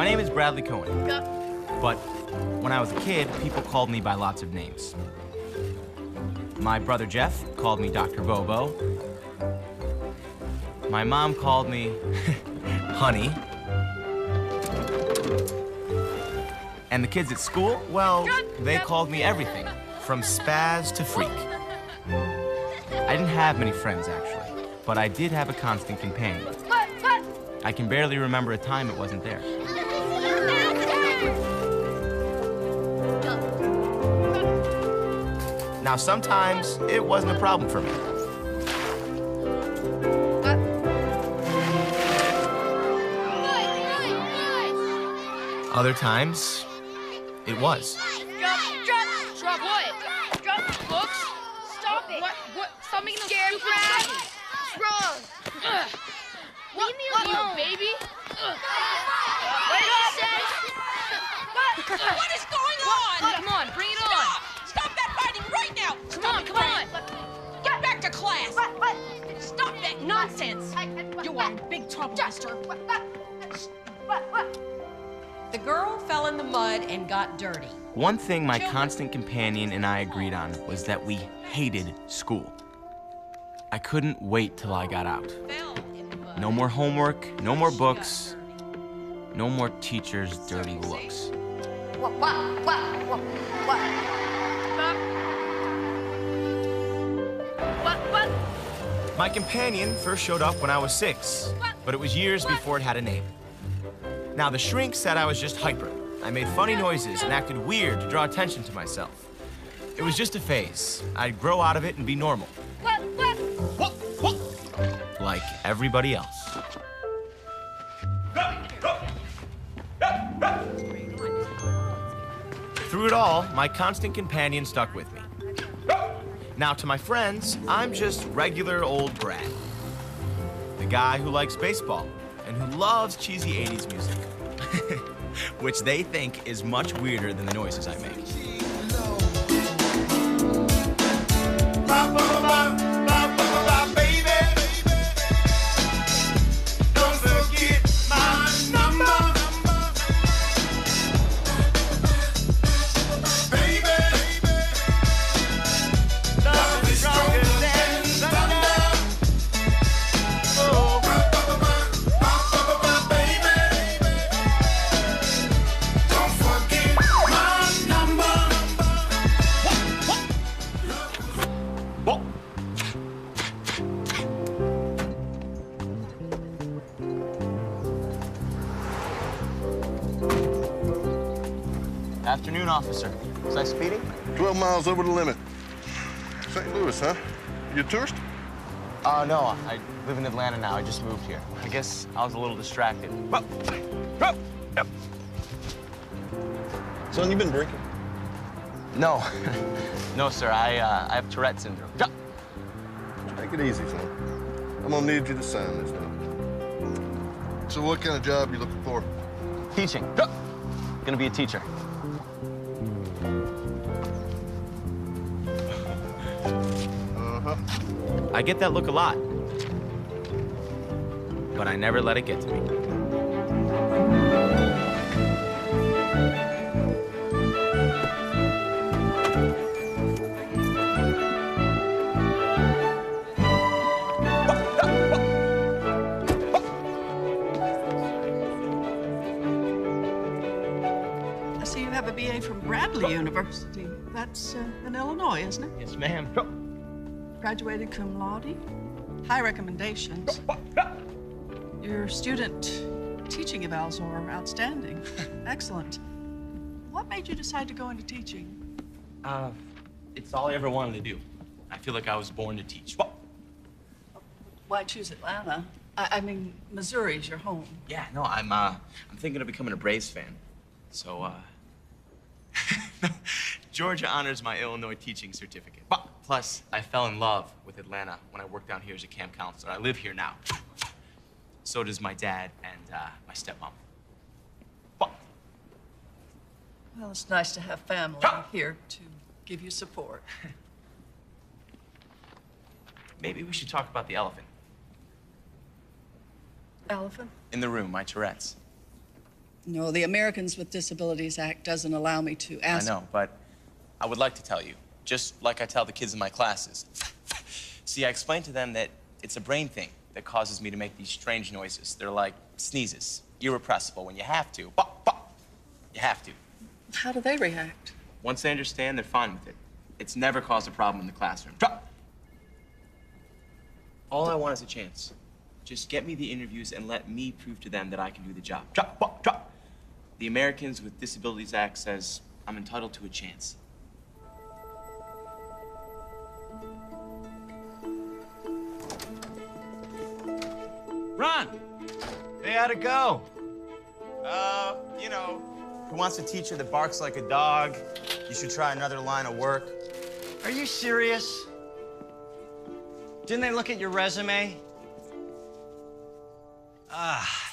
My name is Bradley Cohen. Go. But when I was a kid, people called me by lots of names. My brother Jeff called me Dr. Bobo. My mom called me Honey. And the kids at school, well, they called me everything, from spaz to freak. I didn't have many friends, actually, but I did have a constant companion. I can barely remember a time it wasn't there. Now, sometimes it wasn't a problem for me. Other times, it was. Drop what? Drop books? Stop it. What? Stop making them scared, Brad. What's wrong? Leave me alone, baby. Wait up. What is going on? Come on, bring it on. Stop that fighting right now! Come on. Get back to class! Stop that nonsense! You are in big trouble, mister. The girl fell in the mud and got dirty. One thing my constant companion and I agreed on was that we hated school. I couldn't wait till I got out. Fell in the mud. No more homework, no more books, no more teachers' dirty looks. What? My companion first showed up when I was 6, but it was years before it had a name. Now, the shrink said I was just hyper. I made funny noises and acted weird to draw attention to myself. It was just a phase. I'd grow out of it and be normal. Like everybody else. Through it all, my constant companion stuck with me. Now, to my friends, I'm just regular old Brad. The guy who likes baseball and who loves cheesy 80s music. Which they think is much weirder than the noises I make. Afternoon, officer. Was I speeding? 12 miles over the limit. St. Louis, huh? You a tourist? No, I live in Atlanta now. I just moved here. I guess I was a little distracted. Son, you been drinking? No. No, sir. I have Tourette syndrome. Take it easy, son. I'm gonna need you to sign this now. So what kind of job you looking for? Teaching. Gonna be a teacher. Uh-huh. I get that look a lot. But I never let it get to me. I see you have a BA from Bradley University. That's in Illinois, isn't it? Yes, ma'am. Graduated cum laude. High recommendations. Your student teaching evals are outstanding. Excellent. What made you decide to go into teaching? It's all I ever wanted to do. I feel like I was born to teach. Why choose Atlanta? I mean, Missouri's your home. Yeah, no, I'm thinking of becoming a Braves fan. So, Georgia honors my Illinois teaching certificate. Plus, I fell in love with Atlanta when I worked down here as a camp counselor. I live here now. So does my dad and my stepmom. Well, it's nice to have family here to give you support. Maybe we should talk about the elephant. Elephant? In the room, my Tourette's. No, the Americans with Disabilities Act doesn't allow me to ask. I know, but I would like to tell you, just like I tell the kids in my classes. See, I explain to them that it's a brain thing that causes me to make these strange noises. They're like sneezes, irrepressible. When you have to, you have to. How do they react? Once they understand, they're fine with it. It's never caused a problem in the classroom. All I want is a chance. Just get me the interviews and let me prove to them that I can do the job. The Americans with Disabilities Act says I'm entitled to a chance. Ron! Hey, how'd it go? You know, who wants a teacher that barks like a dog? You should try another line of work. Are you serious? Didn't they look at your resume?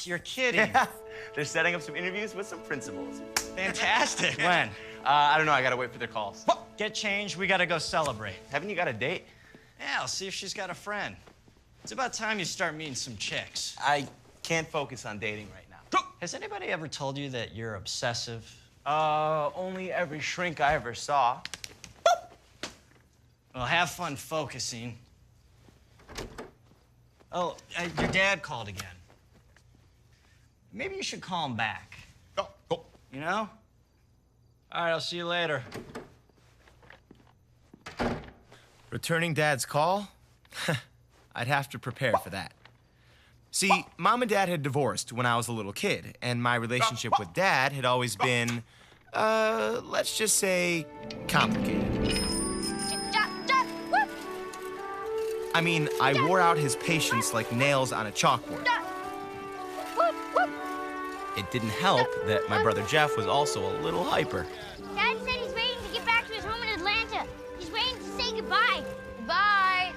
You're kidding. Yeah, they're setting up some interviews with some principals. Fantastic. When? I don't know, I gotta wait for their calls. Get changed, we gotta go celebrate. Haven't you got a date? Yeah, I'll see if she's got a friend. It's about time you start meeting some chicks. I can't focus on dating right now. Has anybody ever told you that you're obsessive? Only every shrink I ever saw. Well, have fun focusing. Oh, your dad called again. Maybe you should call him back. You know? All right, I'll see you later. Returning Dad's call? I'd have to prepare for that. See, Mom and Dad had divorced when I was a little kid, and my relationship with Dad had always been, let's just say, complicated. I mean, I wore out his patience like nails on a chalkboard. It didn't help that my brother Jeff was also a little hyper. Dad said he's waiting to get back to his home in Atlanta. He's waiting to say goodbye. Bye.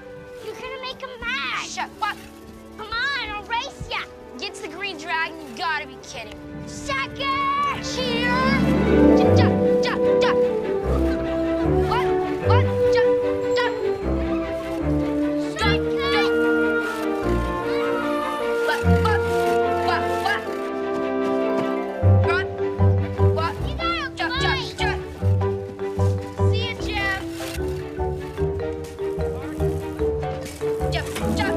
You're gonna make him mad. Shut up. Come on, I'll race ya. Gets the green dragon, you gotta be kidding. Sucker! Cheer! What? See ya, Jeff.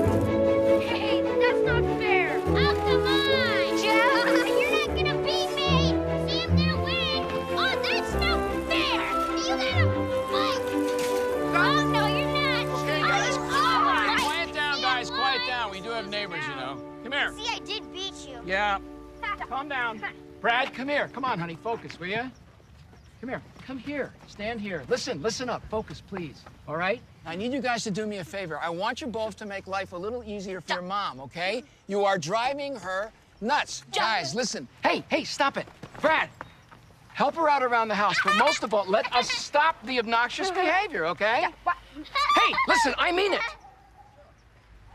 Hey, that's not fair. Oh, come on! Jeff, you're not gonna beat me! See, I'm gonna win! Oh, that's no fair! You gotta fight! Oh, no, you're not! Okay, guys, Oh, quiet down, guys, quiet down. We do have neighbors, you know. Come here. See, I did beat you. Yeah, calm down. Brad, come here. Come on, honey, focus, will you? Come here. Come here. Stand here. Listen up. Focus, please. All right? I need you guys to do me a favor. I want you both to make life a little easier for your mom, okay? You are driving her nuts. Guys, listen. Hey, stop it. Brad, help her out around the house, but most of all, let us stop the obnoxious behavior, okay? Hey, listen, I mean it.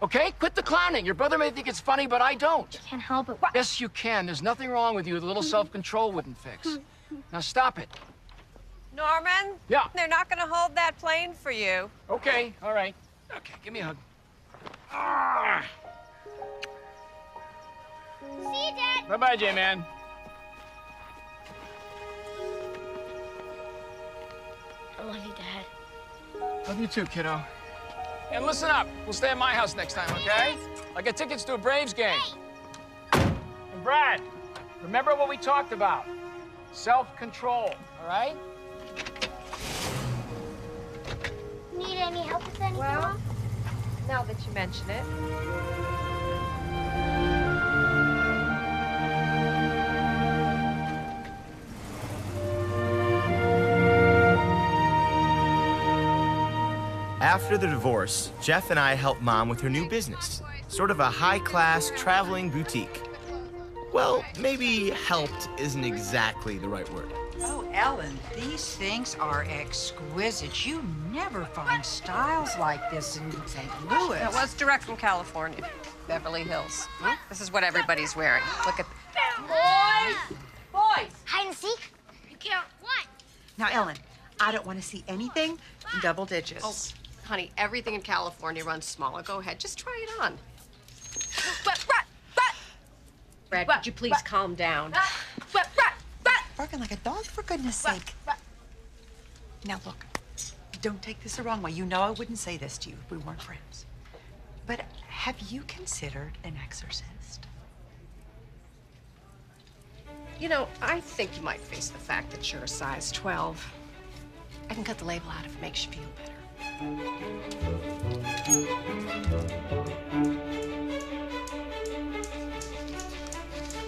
Okay? Quit the clowning. Your brother may think it's funny, but I don't. Can't help it. Yes, you can. There's nothing wrong with you. A little self-control wouldn't fix. Now stop it. Norman? Yeah. They're not going to hold that plane for you. Okay, all right. Okay, give me a hug. Ah. See you, Dad. Bye-bye, J-Man. I love you, Dad. Love you too, kiddo. And listen up. We'll stay at my house next time, okay? I get tickets to a Braves game. And Brad, remember what we talked about. Self-control, all right? Need any help with anything? Well, now that you mention it. After the divorce, Jeff and I helped Mom with her new business, sort of a high-class traveling boutique. Well, maybe helped isn't exactly the right word. Oh, Ellen, these things are exquisite. You never find styles like this in St. Louis. It was direct from California, Beverly Hills. This is what everybody's wearing. Look at Boys! Hide and seek? You count one. Now, Ellen, I don't want to see anything in double digits. Oh, honey, everything in California runs smaller. Go ahead, just try it on. Brad, could you please calm down? barking like a dog, for goodness sake. Now, look, don't take this the wrong way. You know I wouldn't say this to you if we weren't friends. But have you considered an exorcist? You know, I think you might face the fact that you're a size 12. I can cut the label out if it makes you feel better.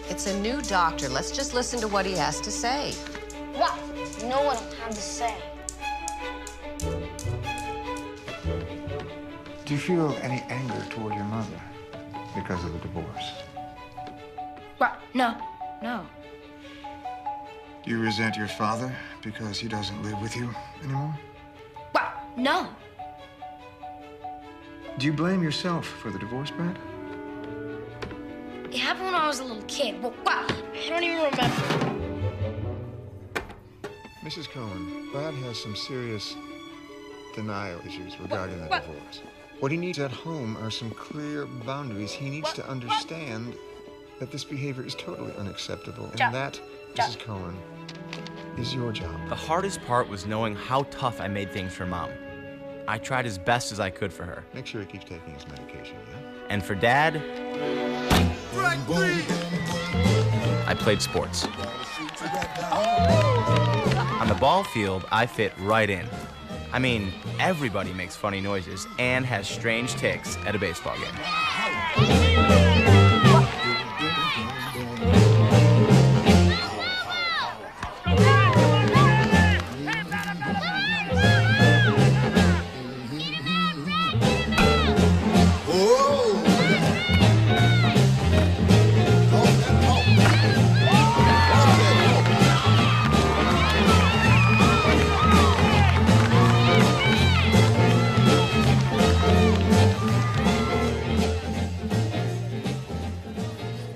It's a new doctor. Let's just listen to what he has to say. What? You know what I have to say. Do you feel any anger toward your mother because of the divorce? What? No. No. Do you resent your father because he doesn't live with you anymore? What? No. Do you blame yourself for the divorce, Brad? It happened when I was a little kid. Well, wow, I don't even remember. Mrs. Cohen, Brad has some serious denial issues regarding the divorce. What he needs at home are some clear boundaries. He needs to understand that this behavior is totally unacceptable, and that, Mrs. Cohen, is your job. The hardest part was knowing how tough I made things for Mom. I tried as best as I could for her. Make sure he keeps taking his medication, yeah? And for Dad, I played sports. On the ball field, I fit right in. I mean, everybody makes funny noises and has strange tics at a baseball game.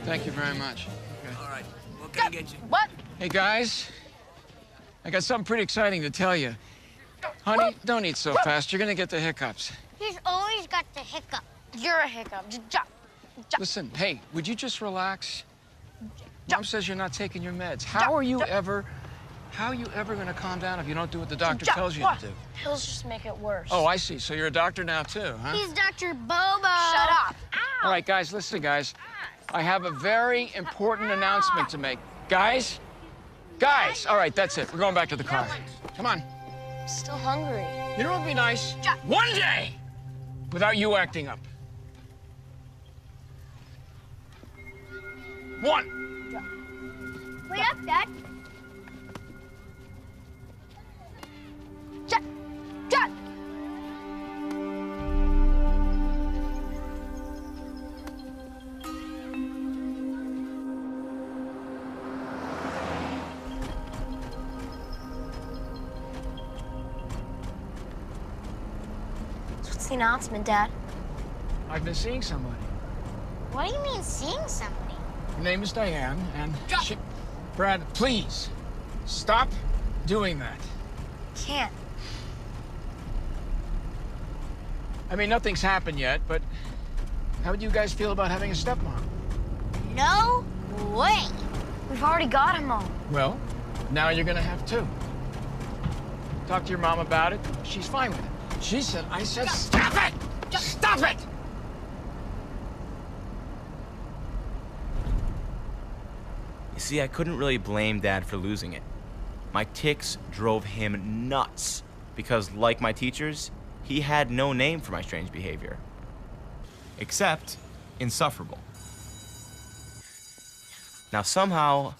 Thank you very much. Okay. All right. What can I get you? What? Hey, guys. I got something pretty exciting to tell you. Honey, don't eat so fast. You're gonna get the hiccups. He's always got the hiccup. You're a hiccup. Just jump. Listen, hey, would you just relax? Mom says you're not taking your meds. How are you ever gonna calm down if you don't do what the doctor tells you to do? He'll just make it worse. Oh, I see. So you're a doctor now, too, huh? He's Dr. Bobo. Shut up. All right, guys, listen, guys. I have a very important announcement to make. Guys? Guys! All right, that's it. We're going back to the car. Come on. I'm still hungry. You know what would be nice? One day without you acting up. One. Wait up, Dad. Jack! What's the announcement, Dad? I've been seeing somebody. What do you mean seeing somebody? Her name is Diane, and she... Brad, please, stop doing that. Can't. I mean, nothing's happened yet, but how would you guys feel about having a stepmom? No way. We've already got him all. Well, now you're gonna have two. Talk to your mom about it. She's fine with it. She said, I said, stop it! Stop it! You see, I couldn't really blame Dad for losing it. My tics drove him nuts because, like my teachers, he had no name for my strange behavior. Except insufferable. Now somehow,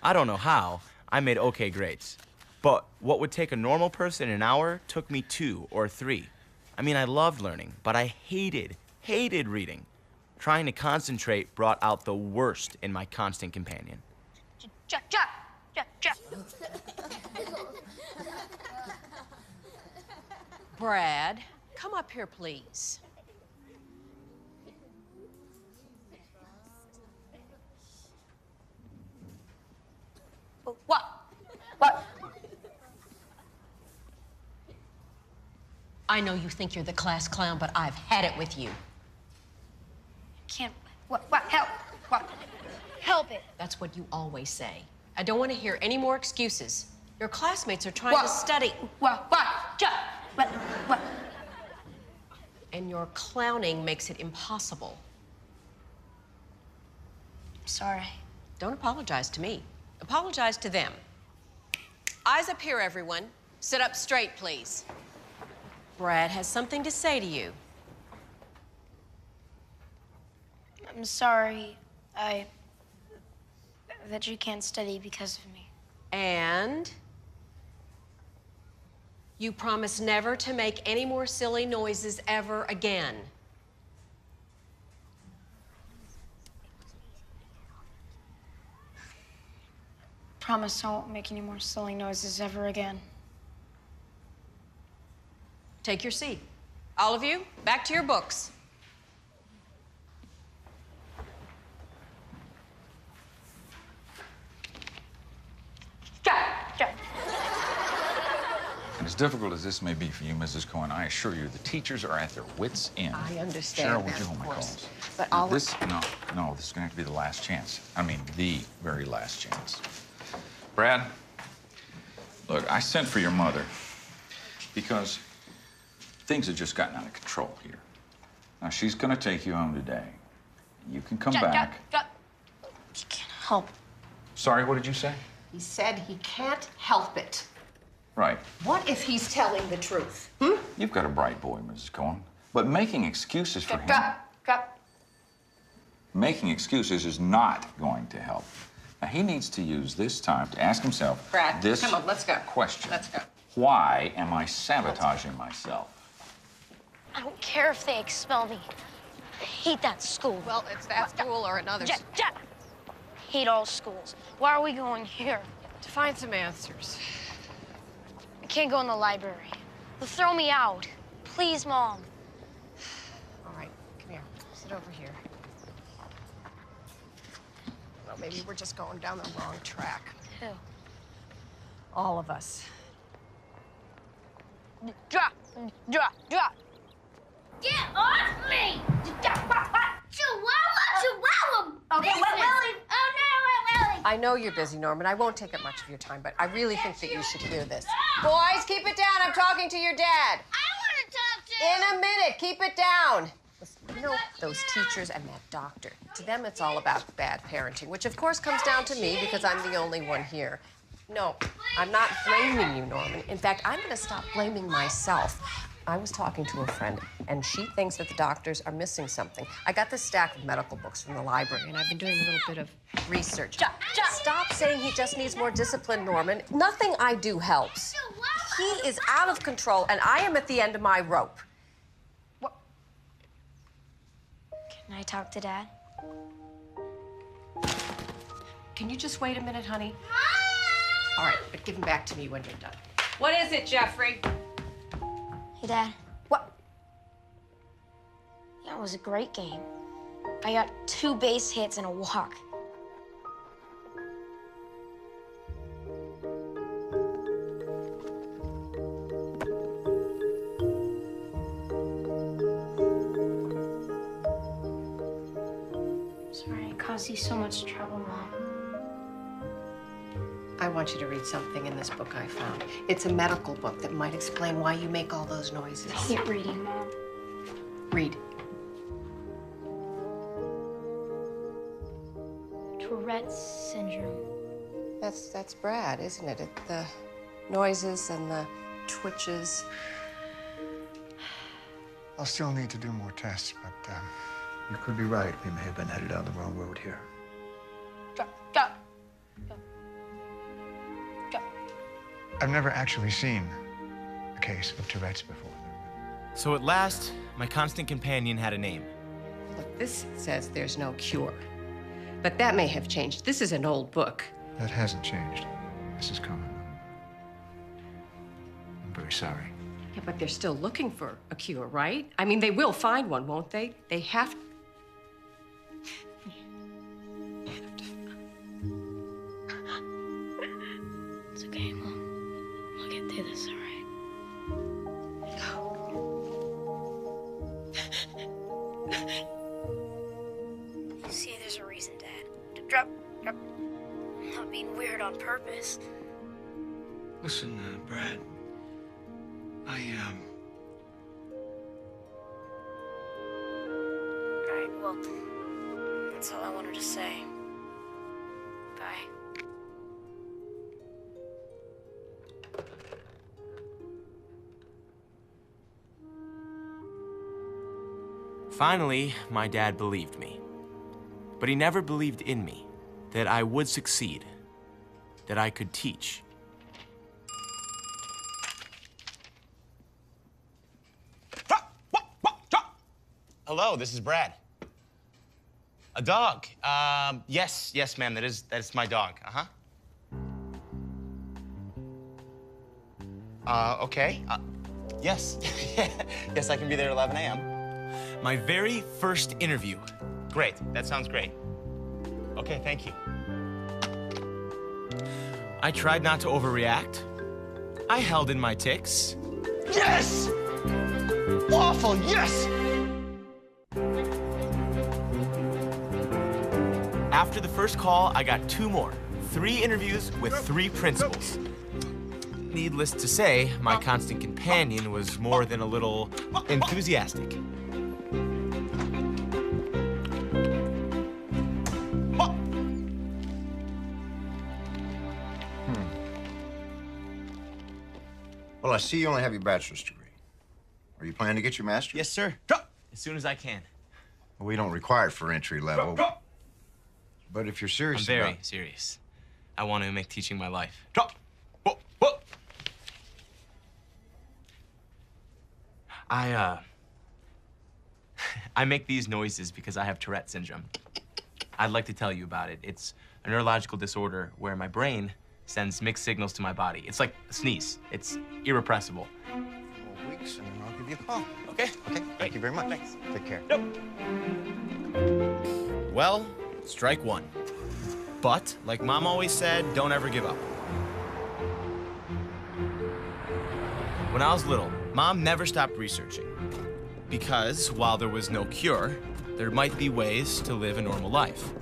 I don't know how, I made okay grades. But what would take a normal person an hour took me 2 or 3. I mean, I loved learning, but I hated reading. Trying to concentrate brought out the worst in my constant companion. Jack. Brad, come up here, please. What? I know you think you're the class clown, but I've had it with you. Can't. What? Help. What? Help it. That's what you always say. I don't want to hear any more excuses. Your classmates are trying to study. What? And your clowning makes it impossible. Sorry. Don't apologize to me. Apologize to them. Eyes up here, everyone. Sit up straight, please. Brad has something to say to you. I'm sorry. That you can't study because of me. And you promise never to make any more silly noises ever again. Promise I won't make any more silly noises ever again. Take your seat. All of you, back to your books. And as difficult as this may be for you, Mrs. Cohen, I assure you the teachers are at their wits' end. I understand Cheryl, would that, you of hold my course. calls? But all this, no, this is gonna have to be the last chance. I mean, the very last chance. Brad, look, I sent for your mother because things have just gotten out of control here. Now, she's gonna take you home today. You can come back. You can't help. Sorry, what did you say? He said he can't help it. Right. What if he's telling the truth? You've got a bright boy, Mrs. Cohen. But making excuses for him... Making excuses is not going to help. Now, he needs to use this time to ask himself Brad, this come on, let's go. question. Let's go. Why am I sabotaging myself? I don't care if they expel me. I hate that school. Well, it's that school or another school. Hate all schools. Why are we going here? To find some answers. I can't go in the library. They'll throw me out. Please, Mom. All right, come here. Sit over here. Well, maybe we're just going down the wrong track. Who? All of us. Drop. Get off me! Chihuahua! Okay, Willie. Oh, no, Willie. I know you're busy, Norman. I won't take up much of your time, but I really think that you should hear this. Boys, keep it down. I'm talking to your dad. I want to talk to In a minute. Keep it down. Listen, you know, those teachers and that doctor, to them it's all about bad parenting, which of course comes down to me because I'm the only one here. No, I'm not blaming you, Norman. In fact, I'm going to stop blaming myself. I was talking to a friend, and she thinks that the doctors are missing something. I got this stack of medical books from the library, and I've been doing a little bit of research. Stop saying he just needs more discipline, Norman. Nothing I do helps. He is out of control, and I am at the end of my rope. What? Can I talk to Dad? Can you just wait a minute, honey? All right, but give him back to me when you're done. What is it, Jeffrey? Hey, Dad. What? Yeah, it was a great game. I got 2 base hits and a walk. Sorry I caused you so much trouble, Mom. I want you to read something in this book I found. It's a medical book that might explain why you make all those noises. I hate reading, Mom. Read. Tourette's syndrome. That's Brad, isn't it? The noises and the twitches. I'll still need to do more tests, but you could be right. We may have been headed down the wrong road here. Go. I've never actually seen a case of Tourette's before. So at last, my constant companion had a name. Look, this says there's no cure. But that may have changed. This is an old book. That hasn't changed, Mrs. Cohen. I'm very sorry. Yeah, but they're still looking for a cure, right? I mean, they will find one, won't they? They have to. It's okay, Mom. I'll get through this, all right? See, there's a reason, Dad. Drop. No, not being weird on purpose. Listen, Brad. Alright, well, that's all I wanted to say. Bye. Finally, my dad believed me. But he never believed in me, that I would succeed, that I could teach. Hello, this is Brad. A dog. Yes, ma'am, that's my dog. Okay. Yes. Yes, I can be there at 11 a.m. My very first interview. Great, that sounds great. Okay, thank you. I tried not to overreact. I held in my tics. Yes! Waffle, yes! After the first call, I got 2 more. 3 interviews with 3 principals. Needless to say, my constant companion was more than a little enthusiastic. Well, I see you only have your bachelor's degree. Are you planning to get your master's? Yes, sir. As soon as I can. Well, we don't require it for entry level. But if you're serious I'm very about... serious. I want to make teaching my life. I make these noises because I have Tourette syndrome. I'd like to tell you about it. It's a neurological disorder where my brain sends mixed signals to my body. It's like a sneeze. It's irrepressible. 4 weeks, and then I'll give you a call. Okay. Okay, thank you very much. Thanks. Take care. Well, strike 1. But, like Mom always said, don't ever give up. When I was little, Mom never stopped researching. Because while there was no cure, there might be ways to live a normal life.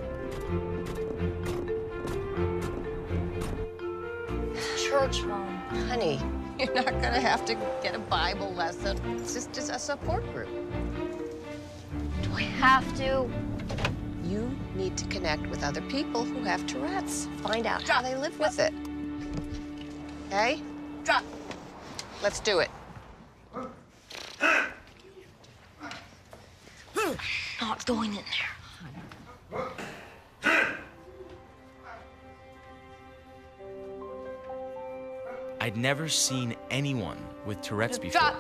Church, Mom. Honey, you're not gonna have to get a Bible lesson. It's just a support group. Do I have to? You need to connect with other people who have Tourette's. Find out how they live with it. Okay? Let's do it. Not going in there. I'd never seen anyone with Tourette's before.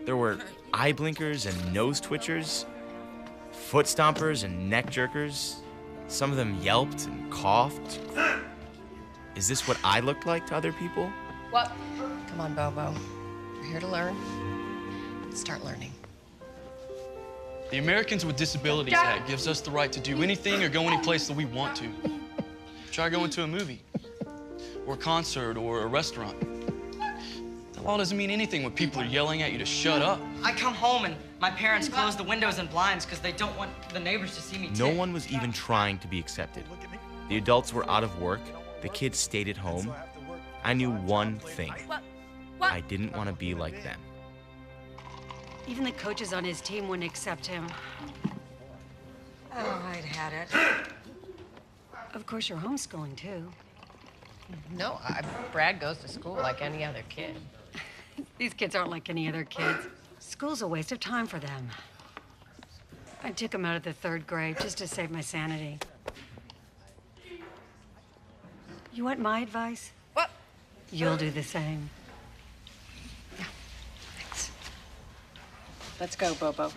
There were eye blinkers and nose twitchers, foot stompers and neck jerkers. Some of them yelped and coughed. Is this what I looked like to other people? What? Come on, Bobo. We're here to learn. Start learning. The Americans with Disabilities Act gives us the right to do anything or go any place that we want to. Try going to a movie, or a concert, or a restaurant. The law doesn't mean anything when people are yelling at you to shut up. I come home and my parents close the windows and blinds because they don't want the neighbors to see me No one was even trying to be accepted. The adults were out of work. The kids stayed at home. I knew one thing. I didn't want to be like them. Even the coaches on his team wouldn't accept him. Oh, I'd had it. Of course, you're homeschooling, too. No, Brad goes to school like any other kid. These kids aren't like any other kids. School's a waste of time for them. I took them out of the 3rd grade just to save my sanity. You want my advice? What? You'll do the same. Yeah, thanks. Let's go, Bobo.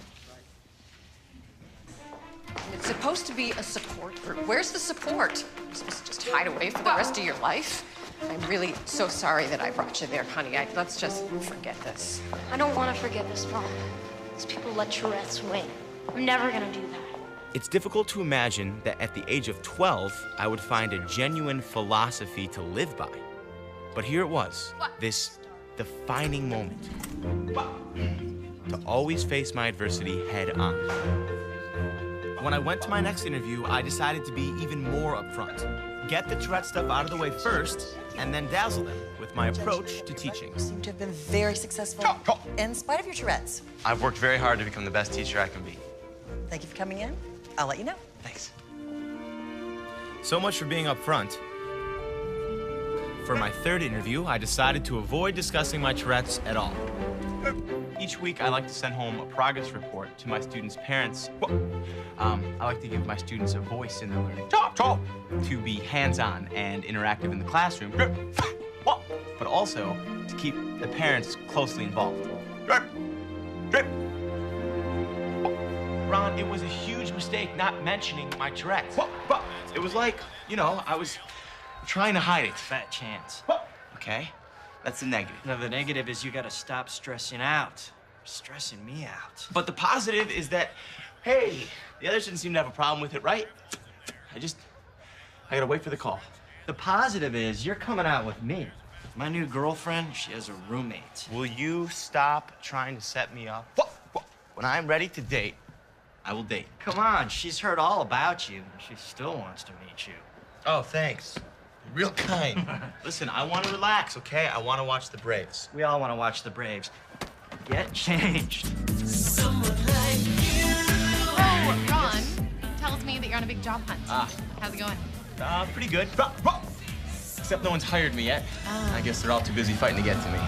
It's supposed to be a support group. Where's the support? You're supposed to just hide away for the rest of your life? I'm really so sorry that I brought you there, honey. Let's just forget this. I don't want to forget this, Mom. These people let Tourette's win. I'm never gonna do that. It's difficult to imagine that at the age of 12, I would find a genuine philosophy to live by. But here it was, this defining moment. To always face my adversity head on. When I went to my next interview, I decided to be even more upfront. Get the Tourette stuff out of the way first, and then dazzle them with my approach to teaching. You seem to have been very successful in spite of your Tourette's. I've worked very hard to become the best teacher I can be. Thank you for coming in. I'll let you know. Thanks. So much for being upfront. For my third interview, I decided to avoid discussing my Tourette's at all. Each week, I like to send home a progress report to my students' parents. I like to give my students a voice in their learning. To be hands-on and interactive in the classroom. But also to keep the parents closely involved. Ron, it was a huge mistake not mentioning my Tourette's. It was like, you know, I was trying to hide it. Fat chance. Okay? That's the negative. No, the negative is you gotta stop stressing out. You're stressing me out. But the positive is that, hey, the others didn't seem to have a problem with it, right? I gotta wait for the call. The positive is you're coming out with me. My new girlfriend, she has a roommate. Will you stop trying to set me up? When I'm ready to date, I will date. Come on, she's heard all about you. She still wants to meet you. Oh, thanks. Real kind. Listen, I want to relax, okay? I want to watch the Braves. We all want to watch the Braves. Get changed. Oh, Ron tells me that you're on a big job hunt. How's it going? Pretty good. Except no one's hired me yet. I guess they're all too busy fighting to get to me.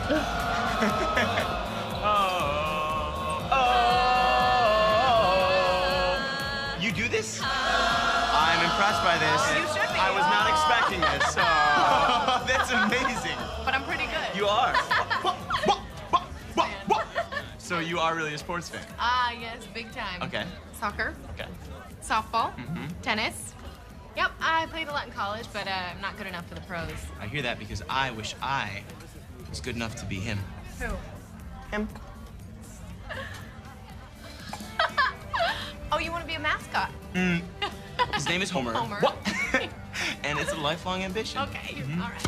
You do this? I'm impressed by this. You should be. I was not expecting this. That's amazing. But I'm pretty good. You are. So you are really a sports fan? Yes, big time. Okay. Soccer. Okay. Softball. Tennis. Yep, I played a lot in college, but I'm not good enough for the pros. I hear that because I wish I was good enough to be him. Who? Him. Oh, you want to be a mascot? His name is Homer. Homer. What? And it's a lifelong ambition. Okay, all right.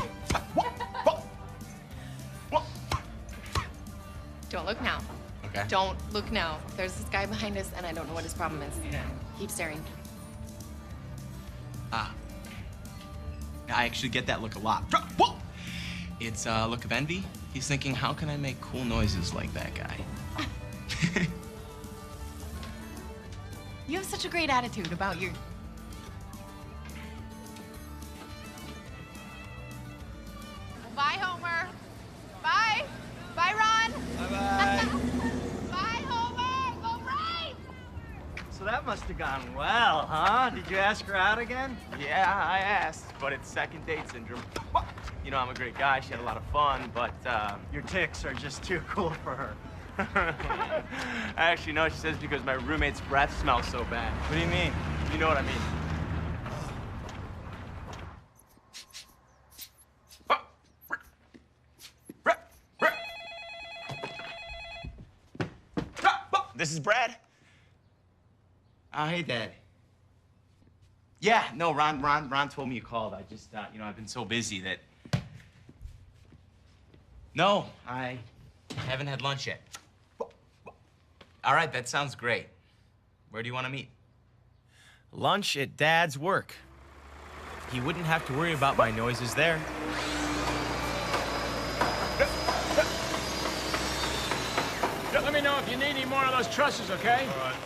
Don't look now. Okay. Don't look now. There's this guy behind us, and I don't know what his problem is. Keep staring. I actually get that look a lot. It's a look of envy. He's thinking, how can I make cool noises like that guy? You have such a great attitude about your... Bye, Homer. Bye. Bye, Ron. Bye-bye. Bye, Homer. Go Braves! So that must have gone well, huh? Did you ask her out again? Yeah, I asked, but it's second date syndrome. You know, I'm a great guy. She had a lot of fun, but your tics are just too cool for her. Actually, no, she says because my roommate's breath smells so bad. What do you mean? You know what I mean. This is Brad. Hey, Dad. Yeah, no, Ron told me you called. I just, you know, I've been so busy that... No, I haven't had lunch yet. All right, that sounds great. Where do you want to meet? Lunch at Dad's work. He wouldn't have to worry about my noises there. Let me know if you need any more of those trusses, okay? All right.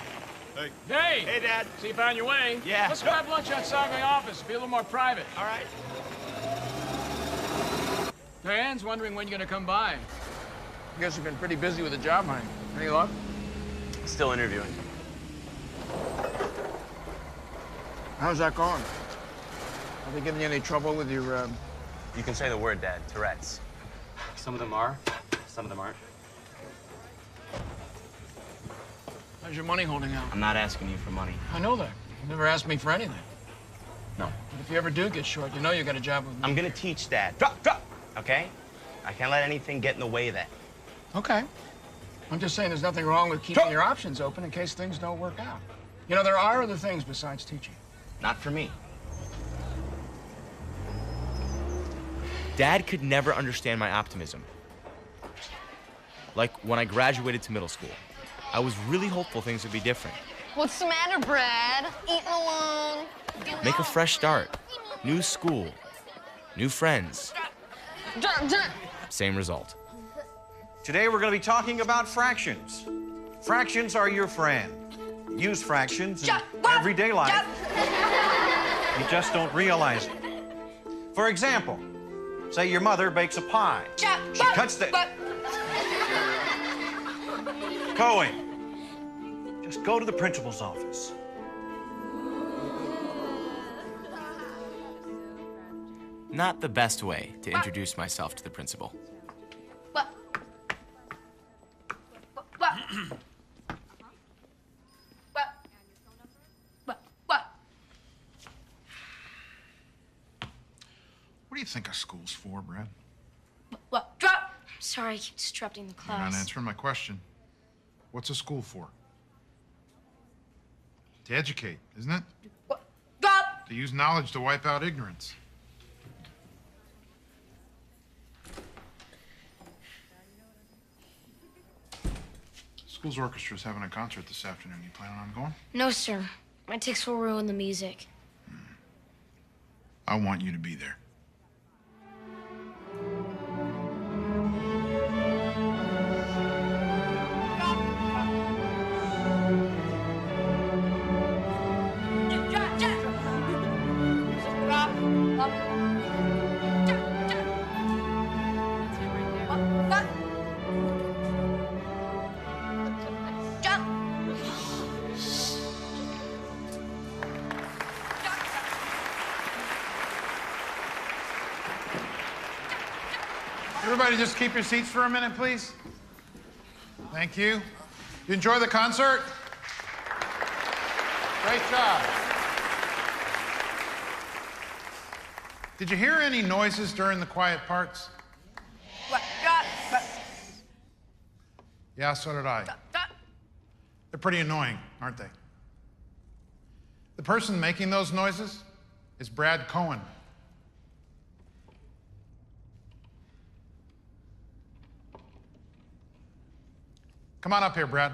Hey. Hey! Hey, Dad. See you found your way. Yeah. Let's grab lunch outside my office. Be a little more private. All right. Diane's wondering when you're gonna come by. I guess you've been pretty busy with the job hunt. Any luck? Still interviewing. How's that going? Are they giving you any trouble with your, You can say the word, Dad. Tourette's. Some of them are, some of them aren't. How's your money holding out? I'm not asking you for money. I know that. You never asked me for anything. No. But if you ever do get short, you know you got a job with me. I'm gonna teach Dad. Okay? I can't let anything get in the way of that. Okay. I'm just saying there's nothing wrong with keeping your options open in case things don't work out. You know, there are other things besides teaching. Not for me. Dad could never understand my optimism. Like when I graduated to middle school. I was really hopeful things would be different. What's the matter, Brad? Eating alone? Make a fresh start. New school. New friends. Same result. Today we're going to be talking about fractions. Fractions are your friend. Use fractions in everyday life. You just don't realize it. For example, say your mother bakes a pie. She cuts the... Cohen, just go to the principal's office. Not the best way to introduce myself to the principal. What do you think a school's for, Brad? What? Drop! Sorry, I keep disrupting the class. You're not answering my question. What's a school for? To educate, isn't it? Drop! To use knowledge to wipe out ignorance. School's orchestra's having a concert this afternoon. You planning on going? No, sir. My tics will ruin the music. I want you to be there. Everybody just keep your seats for a minute, please. Thank you. You enjoy the concert? Great job. Did you hear any noises during the quiet parts? Yeah, so did I. They're pretty annoying, aren't they? The person making those noises is Brad Cohen. Come on up here, Brad.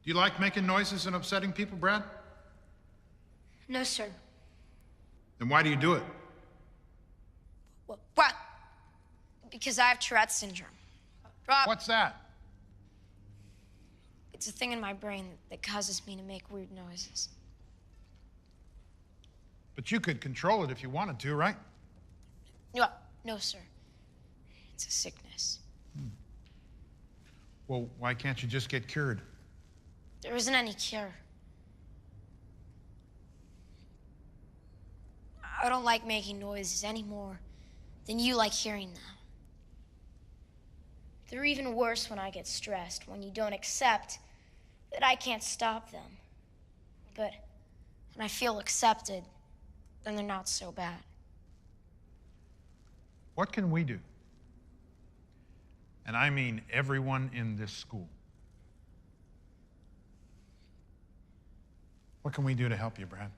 Do you like making noises and upsetting people, Brad? No, sir. Then why do you do it? What? Because I have Tourette's syndrome. Drop. What's that? It's a thing in my brain that causes me to make weird noises. But you could control it if you wanted to, right? No, sir. It's a sickness. Well, why can't you just get cured? There isn't any cure. I don't like making noises any more than you like hearing them. They're even worse when I get stressed, when you don't accept that I can't stop them. But when I feel accepted, then they're not so bad. What can we do? And I mean everyone in this school. What can we do to help you, Brad?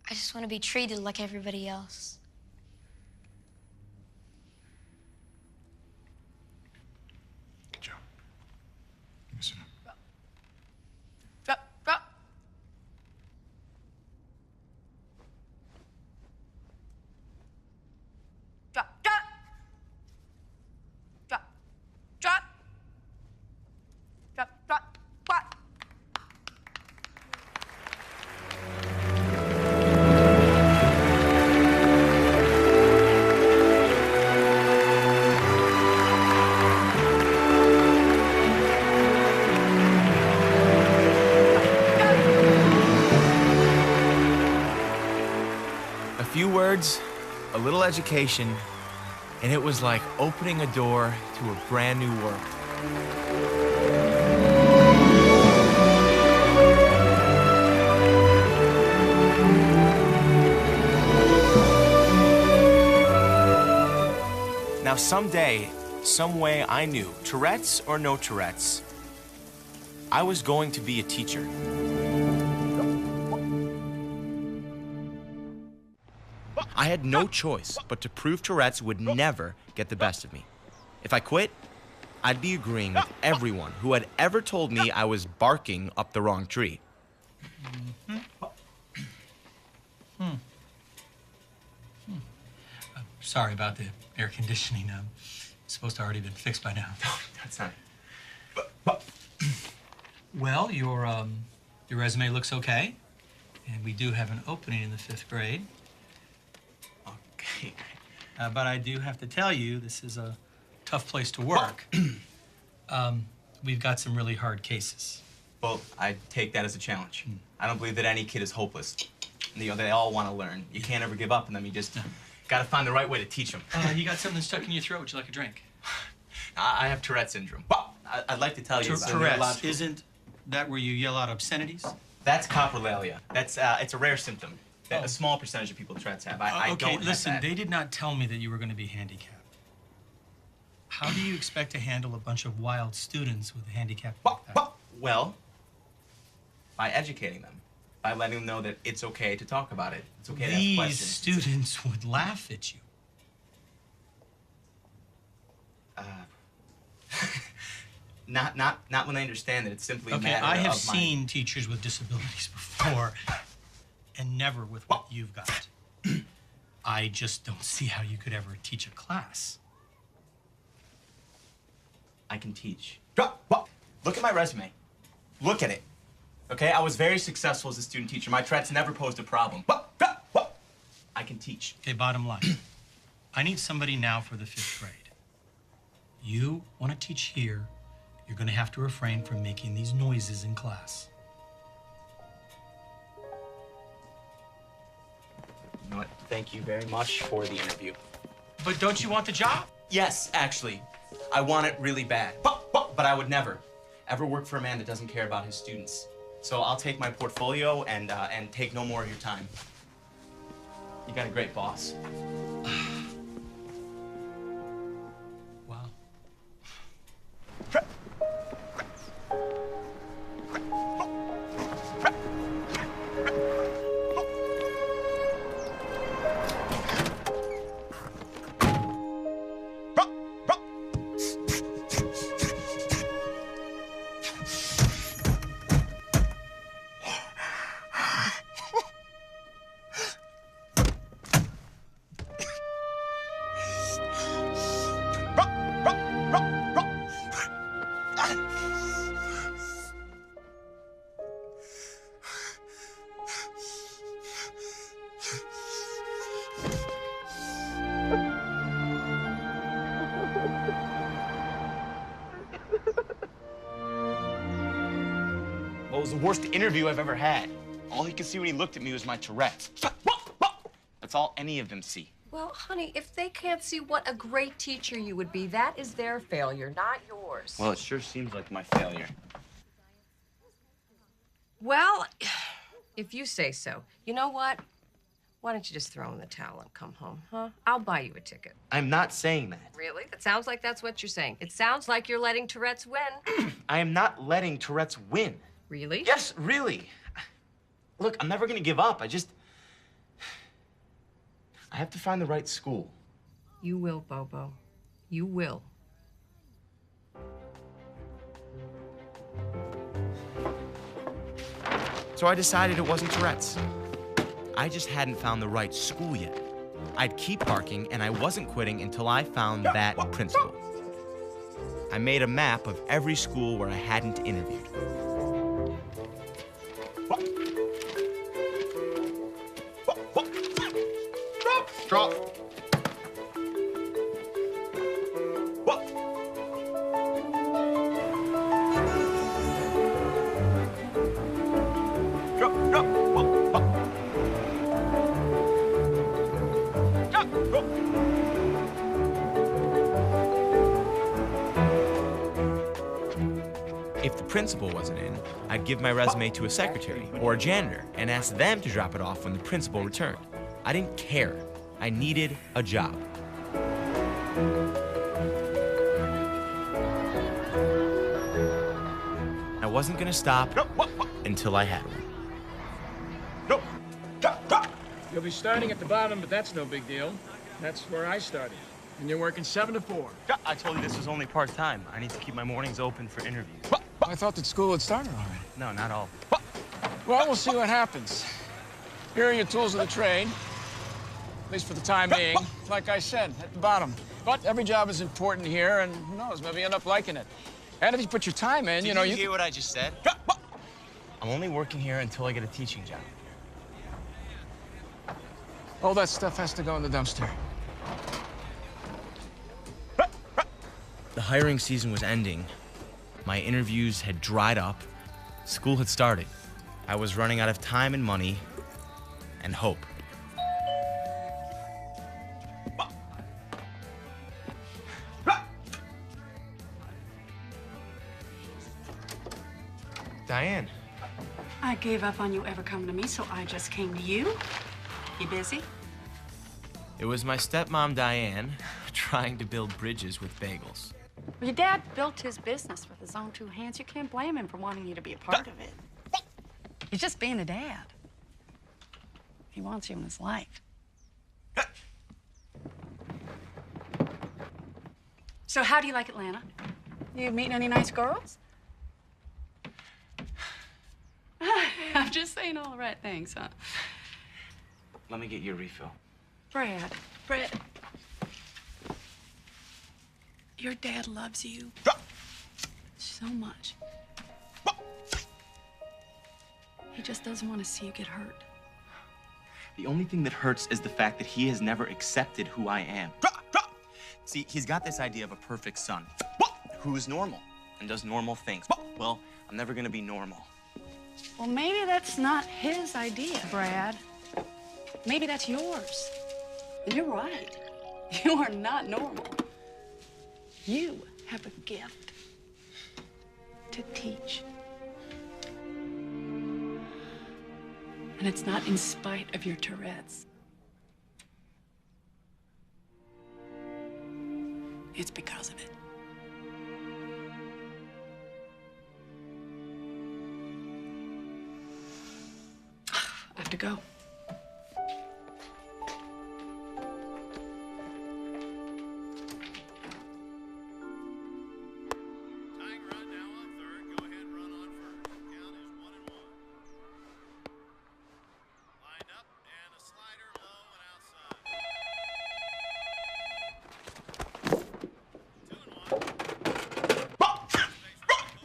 I just want to be treated like everybody else. Good job. You can sit down. Drop. A few words, a little education, and it was like opening a door to a brand new world. Now, someday, some way, I knew, Tourette's or no Tourette's, I was going to be a teacher. I had no choice but to prove Tourette's would never get the best of me. If I quit, I'd be agreeing with everyone who had ever told me I was barking up the wrong tree. Sorry about the air conditioning. It's supposed to already been fixed by now. No, that's not. Well, your resume looks okay, and we do have an opening in the 5th grade. Okay. But I do have to tell you, this is a tough place to work. We've got some really hard cases. Well, I take that as a challenge. I don't believe that any kid is hopeless. You know, they all want to learn. You can't ever give up on them. You just got to find the right way to teach them. You got something stuck in your throat. Would you like a drink? I have Tourette's syndrome. I'd like to tell you. Tourette's, isn't that where you yell out obscenities? That's coprolalia. That's it's a rare symptom that a small percentage of people with Tourette's have. I Okay, don't listen, have that. they did not tell me that you were going to be handicapped. How do you expect to handle a bunch of wild students with a handicap? Well, by educating them, by letting them know that it's okay to talk about it. It's okay to ask questions. These students would laugh at you. Not when they understand that it's simply a matter I have of my... seen teachers with disabilities before, and never with what you've got. I just don't see how you could ever teach a class. I can teach. Look at my resume. Look at it. Okay, I was very successful as a student teacher. My Tourette's never posed a problem. I can teach. Okay, bottom line. I need somebody now for the 5th grade. You want to teach here, you're going to have to refrain from making these noises in class. You know what? Thank you very much for the interview. But don't you want the job? Yes, actually. I want it really bad. But I would never, ever work for a man that doesn't care about his students. So I'll take my portfolio and take no more of your time. You got a great boss. Wow. Well, it was the worst interview I've ever had. All he could see when he looked at me was my Tourette's. That's all any of them see. Well, honey, if they can't see what a great teacher you would be, that is their failure, not yours. Well, it sure seems like my failure. Well, if you say so. You know what? Why don't you just throw in the towel and come home, huh? I'll buy you a ticket. I'm not saying that. Really? That sounds like that's what you're saying. It sounds like you're letting Tourette's win. I am not letting Tourette's win. Really? Yes, really. Look, I'm never gonna give up. I have to find the right school. You will, Bobo. You will. So I decided it wasn't Tourette's. I just hadn't found the right school yet. I'd keep barking, and I wasn't quitting until I found that principal. I made a map of every school where I hadn't interviewed. Drop. If the principal wasn't in, I'd give my resume to a secretary or a janitor and ask them to drop it off when the principal returned. I didn't care. I needed a job. I wasn't gonna stop until I had one. You'll be starting at the bottom, but that's no big deal. That's where I started. And you're working 7 to 4. I told you this was only part-time. I need to keep my mornings open for interviews. I thought that school had started already. No, not all. Well, we'll see what happens. Here are your tools of the trade, at least for the time being. Like I said, at the bottom. But every job is important here, and who knows, maybe you end up liking it. And if you put your time in, you know, Did you hear what I just said? I'm only working here until I get a teaching job. All that stuff has to go in the dumpster. The hiring season was ending. My interviews had dried up. School had started. I was running out of time and money and hope. Diane. I gave up on you ever coming to me, so I just came to you. You busy? It was my stepmom, Diane, trying to build bridges with bagels. Well, your dad built his business with his own 2 hands. You can't blame him for wanting you to be a part of it. He's just being a dad. He wants you in his life. So how do you like Atlanta? You meeting any nice girls? I'm just saying all the right things, huh? Let me get you a refill. Brad, your dad loves you so much. He just doesn't want to see you get hurt. The only thing that hurts is the fact that he has never accepted who I am. See, he's got this idea of a perfect son who's normal and does normal things. Well, I'm never gonna be normal. Well, maybe that's not his idea, Brad. Maybe that's yours. And you're right. You are not normal. You have a gift to teach. And it's not in spite of your Tourette's. It's because of it. I have to go.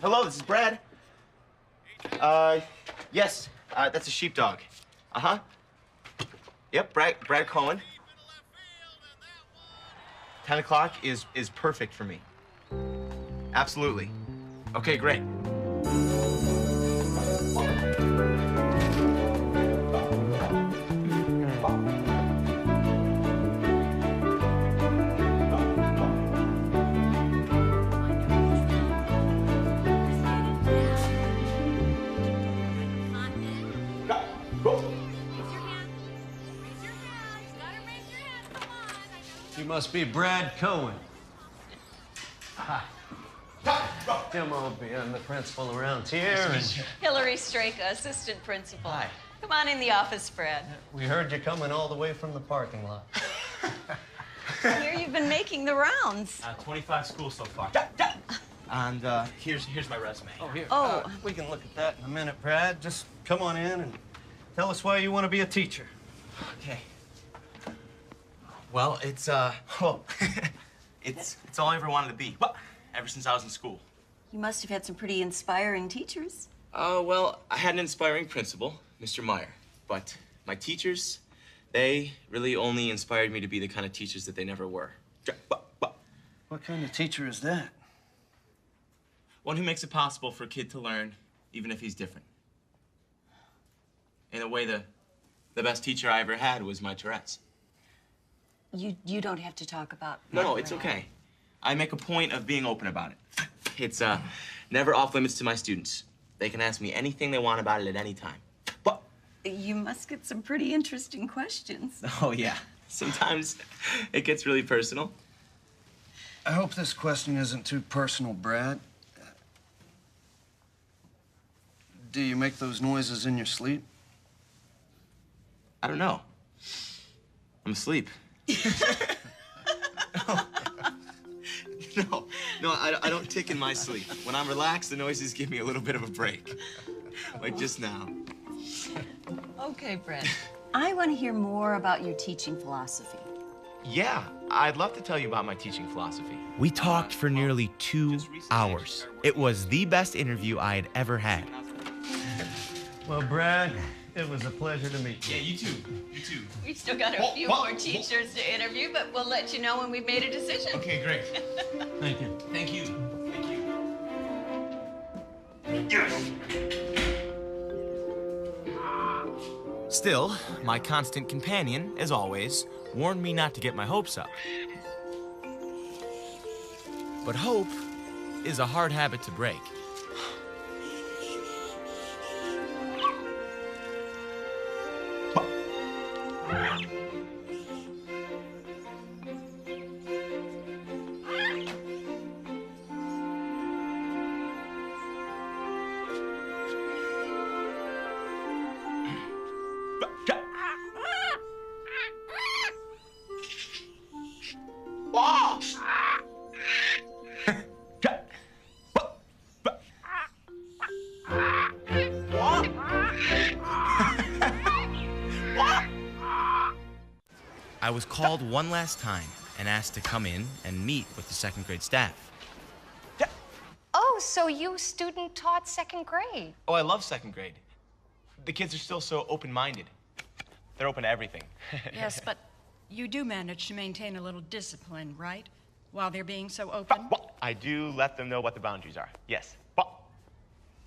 Hello, this is Brad. Yes, that's a sheepdog. Uh-huh. Yep, Brad Cohen. 10 o'clock is perfect for me. Absolutely. Okay, great. You must be Brad Cohen. Hi. Come on, be. I'm the principal around here. And Hillary Straka, assistant principal. Hi. Come on in the office, Brad. we heard you coming all the way from the parking lot. I hear you've been making the rounds. 25 schools so far. And here's my resume. Oh, here. Oh. We can look at that in a minute, Brad. Just come on in and tell us why you want to be a teacher. Okay. Well, it's it's all I ever wanted to be. Ever since I was in school. You must have had some pretty inspiring teachers. Well, I had an inspiring principal, Mr. Meyer. But my teachers, they really only inspired me to be the kind of teachers that they never were. What kind of teacher is that? One who makes it possible for a kid to learn, even if he's different. In a way, the best teacher I ever had was my Tourette's. You don't have to talk about... No, it's okay. I make a point of being open about it. It's never off limits to my students. They can ask me anything they want about it at any time. But You must get some pretty interesting questions. oh yeah, sometimes it gets really personal. I hope this question isn't too personal, Brad. Do you make those noises in your sleep? I don't know. I'm asleep. No, I don't tick in my sleep. When I'm relaxed, the noises give me a little bit of a break. Like just now. Okay, Brad. I want to hear more about your teaching philosophy. Yeah, I'd love to tell you about my teaching philosophy. We talked for nearly 2 hours. It was the best interview I had ever had. Well, Brad, it was a pleasure to meet you. Yeah, you too. You too. We've still got a few more teachers to interview, but we'll let you know when we've made a decision. Okay, great. Thank you. Thank you. Thank you. Still, my constant companion, as always, warned me not to get my hopes up. But hope is a hard habit to break. I was called one last time and asked to come in and meet with the second grade staff. Oh, so you student taught second grade? Oh, I love second grade. The kids are still so open-minded. They're open to everything. Yes, but you do manage to maintain a little discipline, right? While they're being so open? I do let them know what the boundaries are, yes.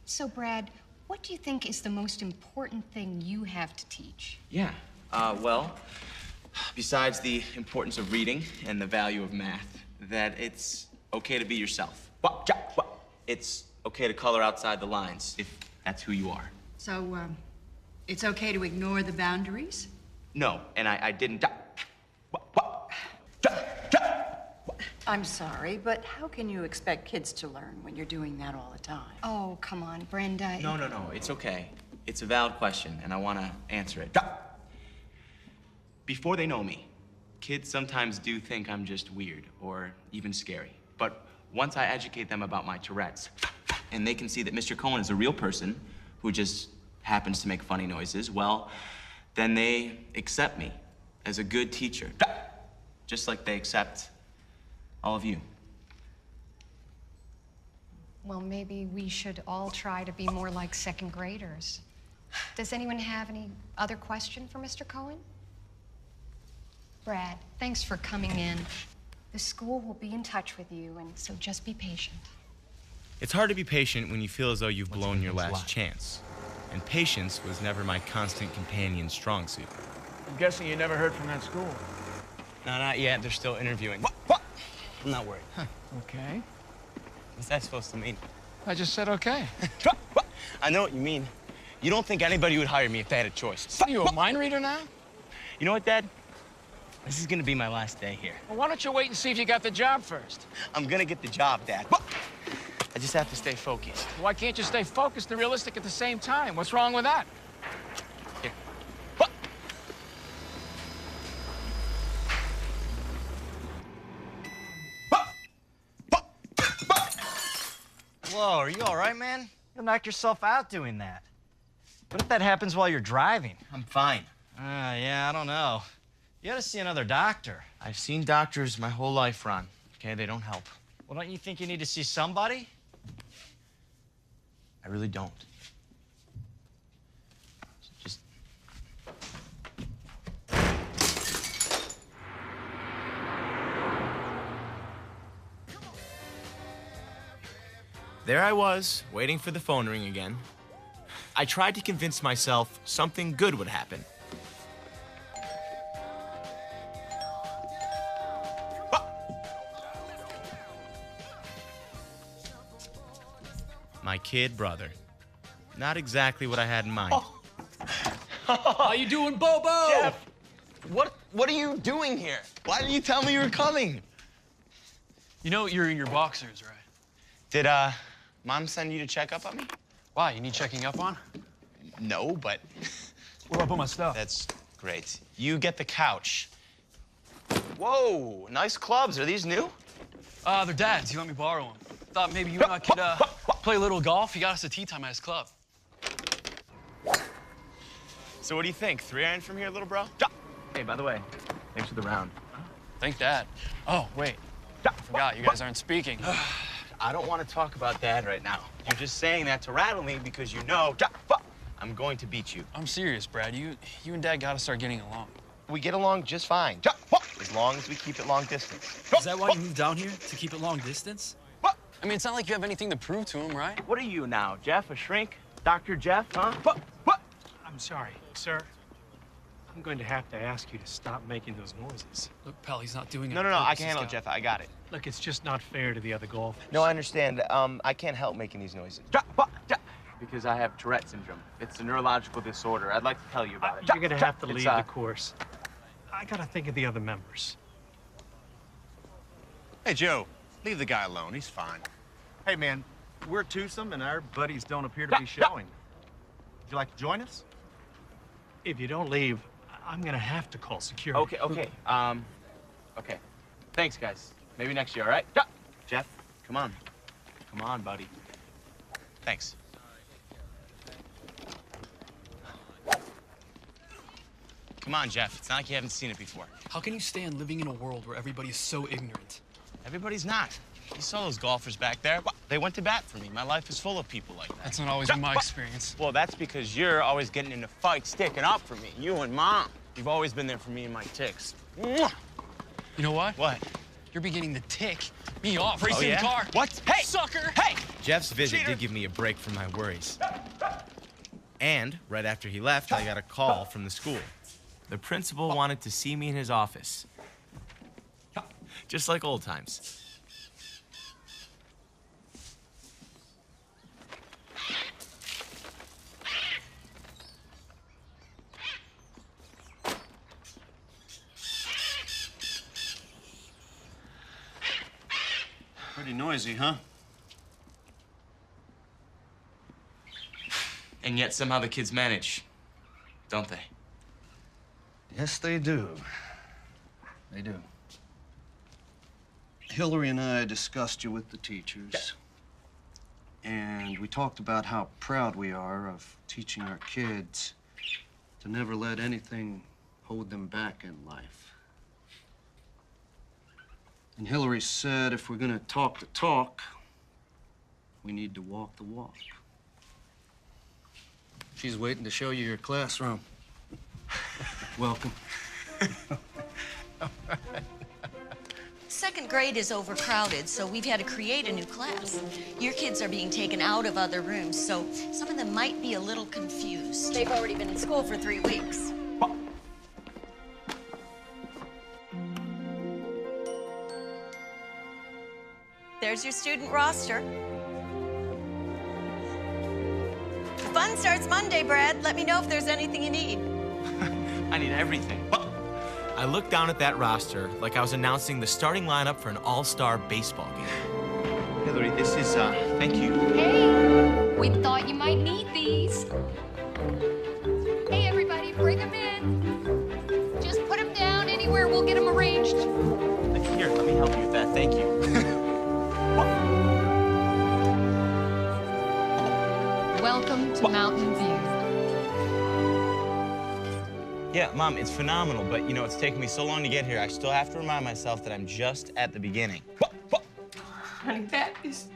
So, Brad, what do you think is the most important thing you have to teach? Yeah, well, besides the importance of reading and the value of math, that it's okay to be yourself. It's okay to color outside the lines if that's who you are. So, it's okay to ignore the boundaries? No, and I didn't. I'm sorry, but how can you expect kids to learn when you're doing that all the time? Oh, come on, Brenda. No, it's okay. It's a valid question, and I want to answer it. Before they know me, kids sometimes do think I'm just weird or even scary. But once I educate them about my Tourette's, and they can see that Mr. Cohen is a real person who just happens to make funny noises, well, then they accept me as a good teacher, just like they accept all of you. Well, maybe we should all try to be more like second graders. Does anyone have any other question for Mr. Cohen? Brad, thanks for coming in. The school will be in touch with you, and so just be patient. It's hard to be patient when you feel as though you've blown your last chance. And patience was never my constant companion's strong suit. I'm guessing you never heard from that school. No, not yet. They're still interviewing. I'm not worried. Okay. What's that supposed to mean? I just said okay. I know what you mean. You don't think anybody would hire me if they had a choice. Are you a mind reader now? You know what, Dad? This is gonna be my last day here. Well, why don't you wait and see if you got the job first? I'm gonna get the job, Dad. I just have to stay focused. Why can't you stay focused and realistic at the same time? What's wrong with that? Here. Whoa, are you all right, man? You'll knock yourself out doing that. What if that happens while you're driving? I'm fine. Yeah, I don't know. You gotta see another doctor. I've seen doctors my whole life, Ron. Okay, they don't help. Well, don't you think you need to see somebody? I really don't. Just... There I was, waiting for the phone ring again. I tried to convince myself something good would happen. My kid brother. Not exactly what I had in mind. How you doing, Bobo? Jeff, what are you doing here? Why didn't you tell me you were coming? You know you're in your boxers, right? Did Mom send you to check up on me? Why? You need checking up on? No, but Where do I put my stuff? that's great. You get the couch. Whoa, nice clubs. Are these new? They're Dad's. He let me borrow them. Thought maybe you and I could play a little golf. He got us a tea time at his club. So what do you think? 3-iron from here, little bro? Hey, by the way, thanks for the round. Thank Dad. Oh, wait. I forgot. You guys aren't speaking. I don't want to talk about Dad right now. You're just saying that to rattle me because you know I'm going to beat you. I'm serious, Brad. You and Dad got to start getting along. We get along just fine. As long as we keep it long distance. Is that why you moved down here? To keep it long distance? I mean, it's not like you have anything to prove to him, right? What are you now, Jeff? A shrink? Dr. Jeff, huh? I'm sorry, sir. I'm going to have to ask you to stop making those noises. Look, pal, he's not doing it. No, I can handle it, Jeff. I got it. Look, it's just not fair to the other golfers. No, I understand. I can't help making these noises. Because I have Tourette syndrome. It's a neurological disorder. I'd like to tell you about it. You're going to have to It's, leave the course. I got to think of the other members. Hey, Joe, leave the guy alone. He's fine. Hey, man, we're twosome, and our buddies don't appear to be showing. Would you like to join us? If you don't leave, I'm going to have to call security. Okay. Okay. Thanks, guys. Maybe next year, all right? Jeff, come on. Come on, buddy. Thanks. Come on, Jeff. It's not like you haven't seen it before. How can you stand living in a world where everybody's so ignorant? Everybody's not. You saw those golfers back there. They went to bat for me. My life is full of people like that. That's not always been my experience. Well, that's because you're always getting into fights, sticking up for me. You and Mom. You've always been there for me and my ticks. Mwah! You know what? What? You're beginning to tick me off. Racing the car. What? Hey! Sucker! Hey! Jeff's visit did give me a break from my worries. And right after he left, I got a call from the school. The principal wanted to see me in his office. Just like old times. Pretty noisy, huh? And yet somehow the kids manage, don't they? Yes, they do. They do. Hillary and I discussed you with the teachers. And we talked about how proud we are of teaching our kids to never let anything hold them back in life. And Hillary said if we're gonna talk the talk, we need to walk the walk. She's waiting to show you your classroom. Welcome. Second grade is overcrowded, so we've had to create a new class. Your kids are being taken out of other rooms, so some of them might be a little confused. They've already been in school for 3 weeks. There's your student roster. The fun starts Monday, Brad. Let me know if there's anything you need. I need everything. I looked down at that roster like I was announcing the starting lineup for an all-star baseball game. Hillary, this is, thank you. Hey, we thought you might need these. Hey, everybody, bring them in. Just put them down anywhere. We'll get them arranged. Here, let me help you with that. Thank you. Welcome to Mountain View. Yeah, Mom, it's phenomenal, but, you know, it's taken me so long to get here. I still have to remind myself that I'm just at the beginning. Honey, that is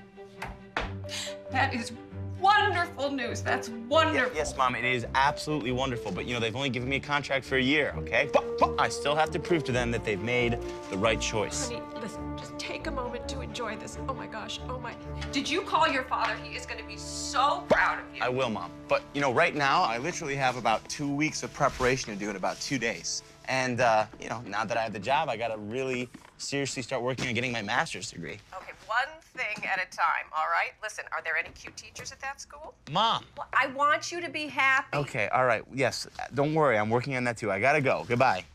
wonderful news. That's wonderful. Yes, Mom, it is absolutely wonderful, but, you know, they've only given me a contract for a year, okay? I still have to prove to them that they've made the right choice. Honey, listen, just take a moment to enjoy this. Oh, my gosh. Oh, my. Did you call your father? He is going to be so proud of you. I will, Mom. But, you know, right now, I literally have about 2 weeks of preparation to do in about 2 days. And, you know, now that I have the job, I got to really seriously start working on getting my master's degree. Okay, one thing at a time, all right? Listen, are there any cute teachers at that school? Mom. Well, I want you to be happy. Okay, all right. Yes, don't worry. I'm working on that too. I gotta go. Goodbye.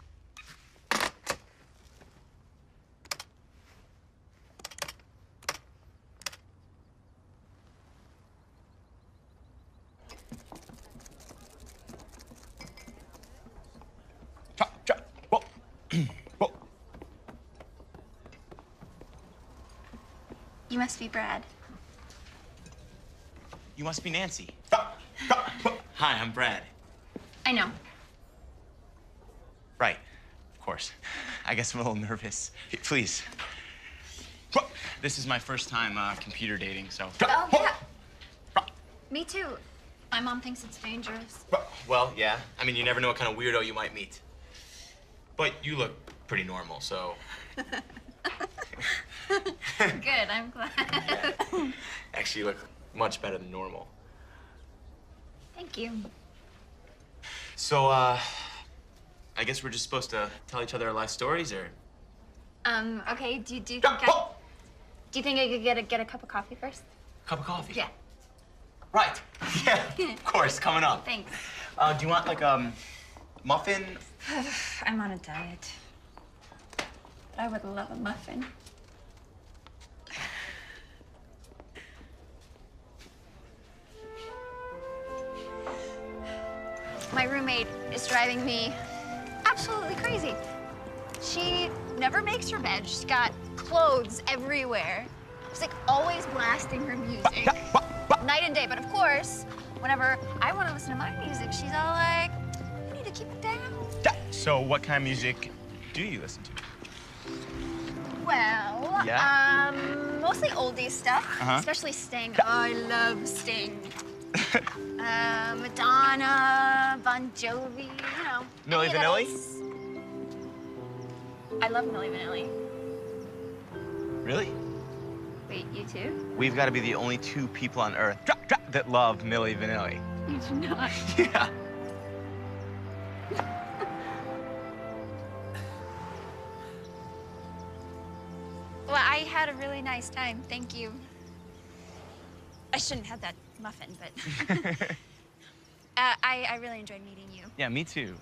You must be Brad. You must be Nancy. Hi, I'm Brad. I know. Right, of course. I guess I'm a little nervous. Please. This is my first time computer dating, so. Oh, yeah. Me too. My mom thinks it's dangerous. Well, yeah. I mean, you never know what kind of weirdo you might meet. But you look pretty normal, so. Good, I'm glad. Actually, you look much better than normal. Thank you. So, I guess we're just supposed to tell each other our life stories, or? Okay, do you think I could get a cup of coffee first? Cup of coffee? Yeah. Right. Yeah, of course, coming up. Thanks. Do you want, like, muffin? I'm on a diet. But I would love a muffin. My roommate is driving me absolutely crazy. She never makes her bed. She's got clothes everywhere. She's like always blasting her music, night and day. But of course, whenever I want to listen to my music, she's all like, "You need to keep it down." So, what kind of music do you listen to? Well, Yeah? Mostly oldies stuff, especially Sting. Oh, I love Sting. Madonna, Bon Jovi, you know. Milli Vanilli? I love Milli Vanilli. Really? Wait, you too? We've got to be the only two people on Earth that love Milli Vanilli. You do not. Yeah. Well, I had a really nice time. Thank you. I shouldn't have that muffin, but I really enjoyed meeting you. Yeah, me too.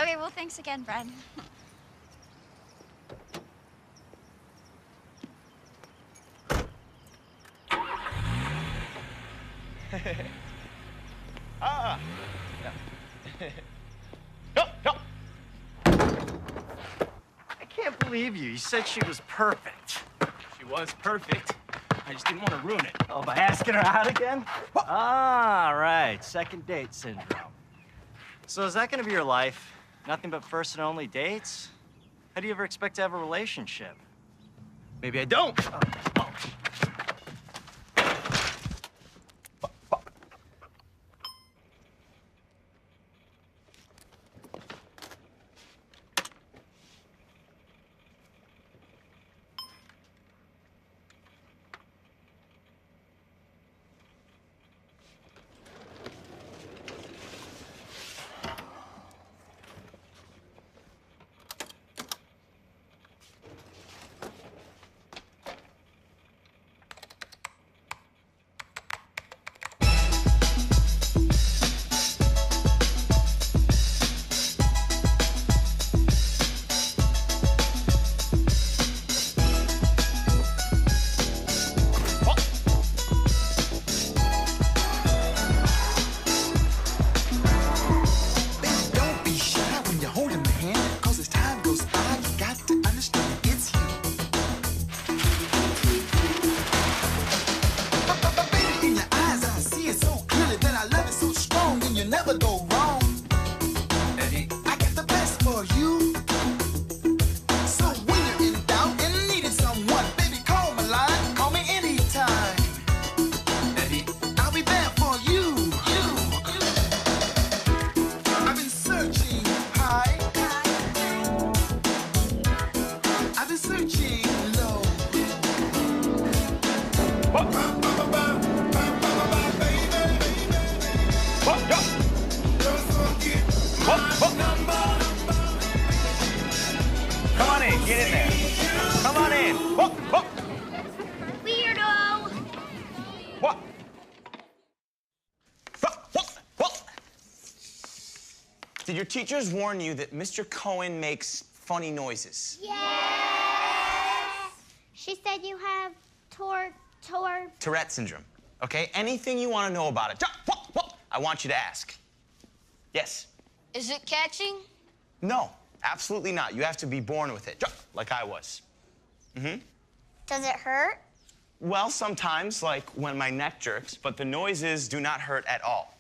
Okay, well, thanks again, Brad. Ah! I can't believe you. You said she was perfect. She was perfect. I just didn't want to ruin it. Oh, by asking her out again? Ah, right. Second date syndrome. So is that going to be your life? Nothing but first and only dates? How do you ever expect to have a relationship? Maybe I don't. get in there. Come on in. Whoa, whoa. Weirdo! What? Did your teachers warn you that Mr. Cohen makes funny noises? Yes! She said you have Tourette syndrome. Okay? Anything you want to know about it, I want you to ask. Yes? Is it catching? No, absolutely not. You have to be born with it, like I was. Mm-hmm. Does it hurt? Well, sometimes, like when my neck jerks, but the noises do not hurt at all.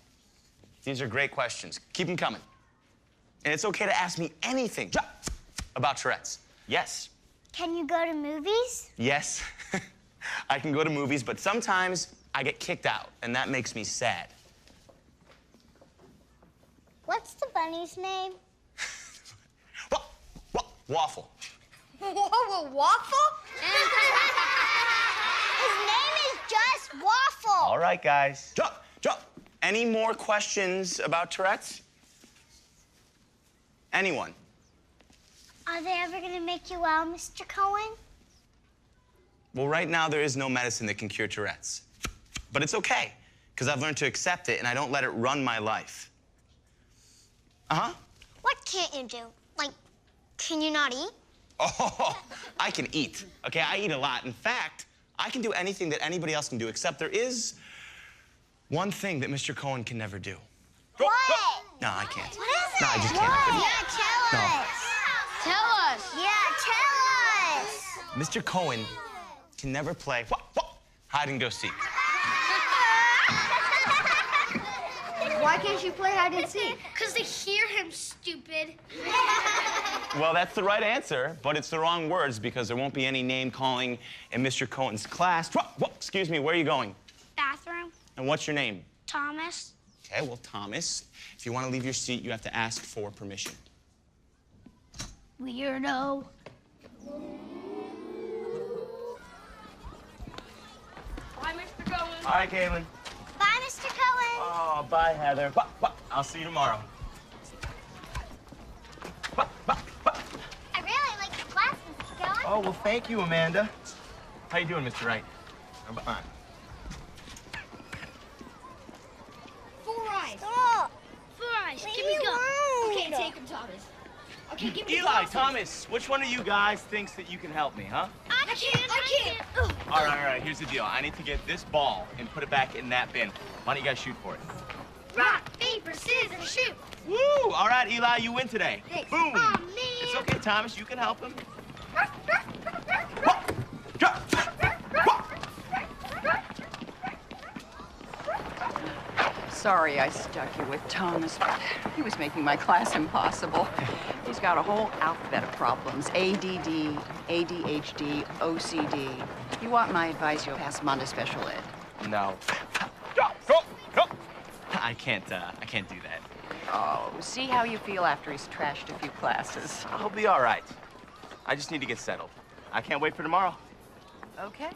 These are great questions. Keep them coming. And it's okay to ask me anything about Tourette's. Yes. Can you go to movies? Yes. I can go to movies, but sometimes I get kicked out, and that makes me sad. What's the bunny's name? Waffle. Whoa, Waffle? His name is just Waffle. All right, guys. Jump. Any more questions about Tourette's? Anyone? Are they ever going to make you well, Mr. Cohen? Well, right now, there is no medicine that can cure Tourette's. But it's okay, because I've learned to accept it, and I don't let it run my life. Uh-huh. What can't you do? Like, can you not eat? Oh, I can eat. Okay, I eat a lot. In fact, I can do anything that anybody else can do, except there is one thing that Mr. Cohen can never do. What? No, I can't. What is it? No, I just can't. Yeah, tell us. Tell us. Yeah, tell us. Mr. Cohen can never play hide and go seek. Why can't you play hide and seek? Because they hear him, stupid. Well, that's the right answer, but it's the wrong words because there won't be any name calling in Mr. Cohen's class. Excuse me, where are you going? Bathroom. And what's your name? Thomas. Okay, well, Thomas, if you want to leave your seat, you have to ask for permission. Weirdo. Bye, Mr. Cohen. All right, Caitlin. Bye, Mr. Cohen. Oh, bye, Heather. I'll see you tomorrow. I really like the class, Mr. Cohen. Oh, well, thank you, Amanda. How you doing, Mr. Wright? I'm behind. Four eyes. Stop. Four eyes. Give me go. Okay, take him, Thomas. Okay, give me Eli, the Thomas, which one of you guys thinks that you can help me, huh? I can't. Ugh. All right, here's the deal. I need to get this ball and put it back in that bin. Why don't you guys shoot for it? Rock, paper, scissors, shoot. Woo! All right, Eli, you win today. Thanks. Boom. Aw, man. It's okay, Thomas. You can help him. Sorry I stuck you with Thomas, but he was making my class impossible. He's got a whole alphabet of problems. ADD, ADHD, OCD. If you want my advice, you'll pass him on to special ed. No. I can't do that. Oh, see how you feel after he's trashed a few classes. I'll be all right. I just need to get settled. I can't wait for tomorrow. Okay.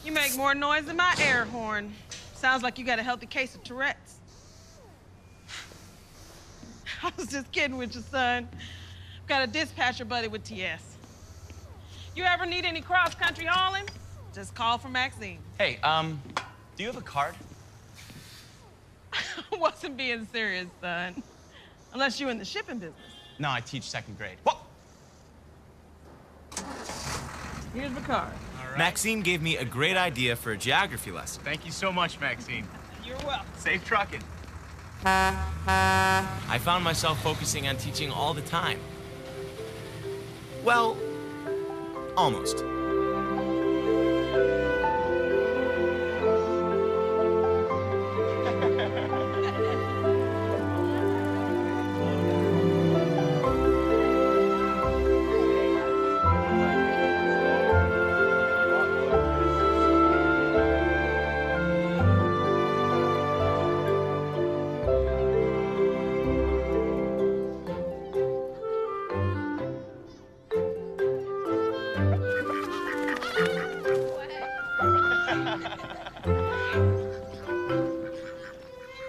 You make more noise than my air horn. Sounds like you got a healthy case of Tourette's. I was just kidding with your son. Got a dispatcher buddy with TS. You ever need any cross-country hauling? Just call for Maxine. Hey, do you have a card? I wasn't being serious, son. Unless you're in the shipping business. No, I teach second grade. Here's the card. Maxine gave me a great idea for a geography lesson. Thank you so much, Maxine. You're welcome. Safe trucking. I found myself focusing on teaching all the time. Well, almost.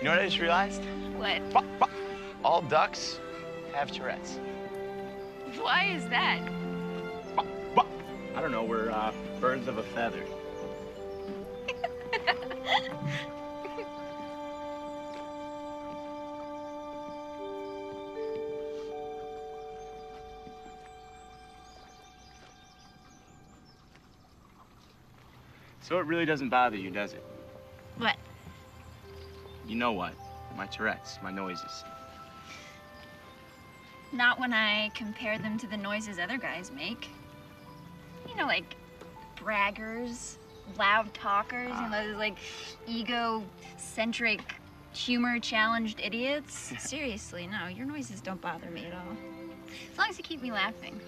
You know what I just realized? What? All ducks have Tourette's. Why is that? I don't know, we're birds of a feather. So it really doesn't bother you, does it? What? You know what? My Tourette's, my noises. Not when I compare them to the noises other guys make. You know, like braggers, loud talkers, and those like egocentric, humor-challenged idiots. Seriously, no, your noises don't bother me at all. As long as you keep me laughing.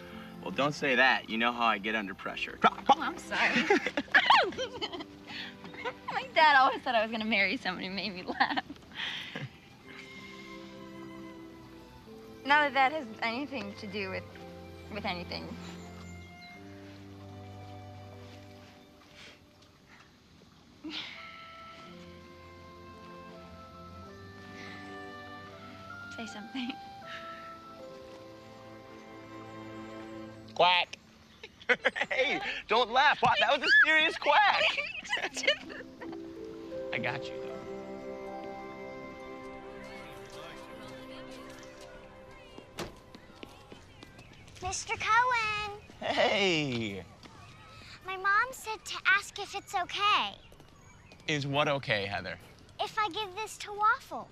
Well, don't say that. You know how I get under pressure. Oh, I'm sorry. My dad always thought I was gonna marry somebody who made me laugh. Not that that has anything to do with anything. Say something. Quack. Hey, don't laugh. What? That was a serious quack. I got you, though. Mr. Cohen. Hey. My mom said to ask if it's okay. Is what okay, Heather? If I give this to Waffle.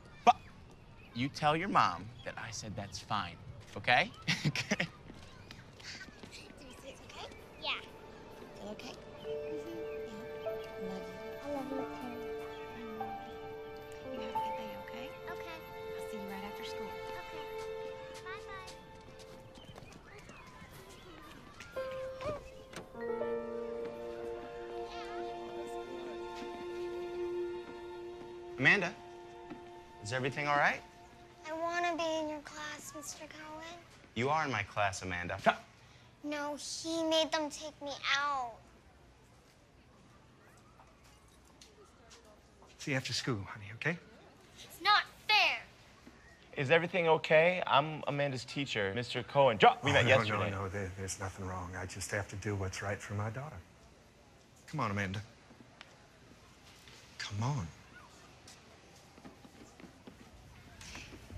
You tell your mom that I said that's fine, okay? Okay? Yeah. Feel okay? I love you too. You have a good day, okay? Okay. I'll see you right after school. Okay. Bye-bye. Amanda, is everything all right? I want to be in your class, Mr. Cohen. You are in my class, Amanda. No, he made them take me out. See you after school, honey, okay? It's not fair. Is everything okay? I'm Amanda's teacher, Mr. Cohen. We met yesterday. No, there's nothing wrong. I just have to do what's right for my daughter. Come on, Amanda. Come on.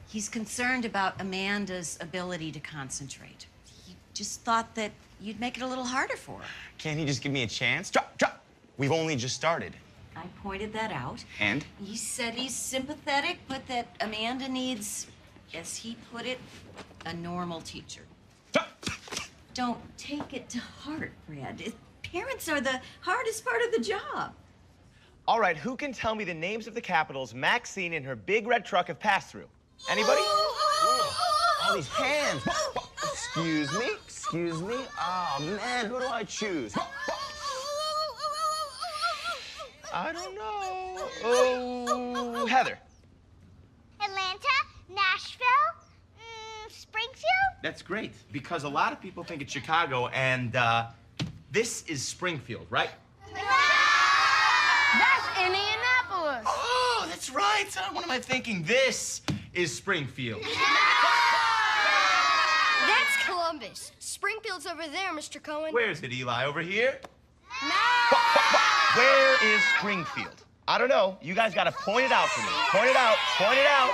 He's concerned about Amanda's ability to concentrate. He just thought that you'd make it a little harder for her. Can't he just give me a chance? Drop! We've only just started. I pointed that out. And? He said he's sympathetic, but that Amanda needs, as he put it, a normal teacher. Don't take it to heart, Brad. Parents are the hardest part of the job. All right, who can tell me the names of the capitals Maxine and her big red truck have passed through? Anybody? All these hands. Excuse me. Oh, man, who do I choose? I don't know. Oh, Heather. Atlanta, Nashville, Springfield. That's great, because a lot of people think it's Chicago, and this is Springfield, right? That's Indianapolis. Oh, that's right. What am I thinking? This is Springfield. That's Columbus. Springfield's over there, Mr. Cohen. Where's it, Eli? Over here? Where is Springfield? I don't know. You guys got to point it out for me. Point it out. Point it out.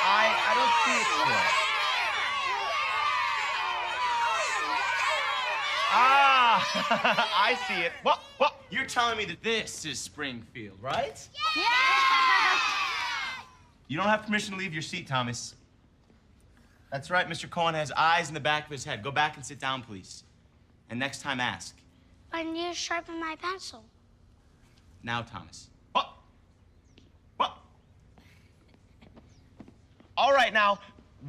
I don't see it still. Ah, I see it. What? You're telling me that this is Springfield, right? Yeah! You don't have permission to leave your seat, Thomas. That's right, Mr. Cohen has eyes in the back of his head. Go back and sit down, please. And next time, ask. I need to sharpen my pencil. Now, Thomas. All right, now,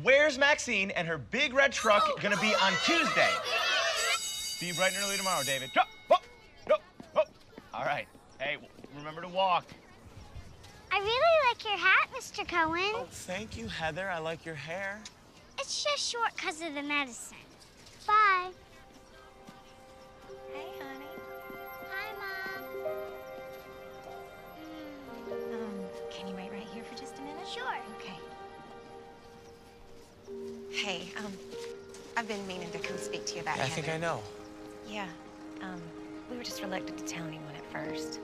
where's Maxine and her big red truck gonna be on Tuesday? See you bright and early tomorrow, David. All right. Hey, remember to walk. I really like your hat, Mr. Cohen. Oh, thank you, Heather. I like your hair. It's just short because of the medicine. Bye. Hey, honey. Hi, Mom. Can you wait right here for Hey, I've been meaning to come speak to you about I think I know. Yeah, we were just reluctant to tell anyone at first.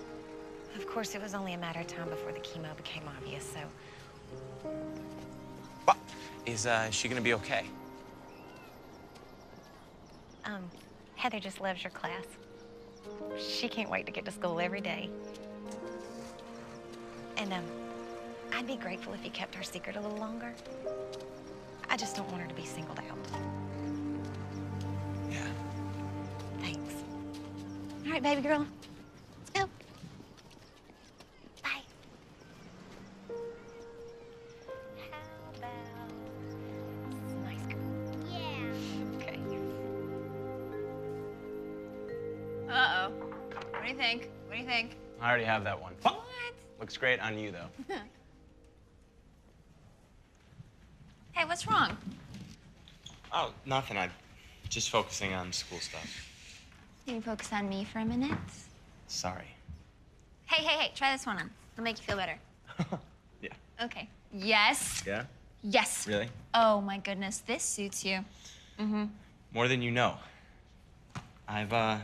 Of course, it was only a matter of time before the chemo became obvious, so... Is she gonna be okay? Heather just loves your class. She can't wait to get to school every day. And, I'd be grateful if you kept our secret a little longer. I just don't want her to be singled out. Yeah. Thanks. All right, baby girl. Let's go. Bye. How about some ice cream? Yeah. Okay. Uh-oh. What do you think? What do you think? I already have that one. What? Looks great on you, though. Hey, what's wrong? Oh, nothing. I'm just focusing on school stuff. Can you focus on me for a minute? Sorry. Hey, try this one on. It'll make you feel better. Yeah. Okay. Yes. Yeah? Yes. Really? Oh, my goodness. This suits you. Mm-hmm. More than you know. I've,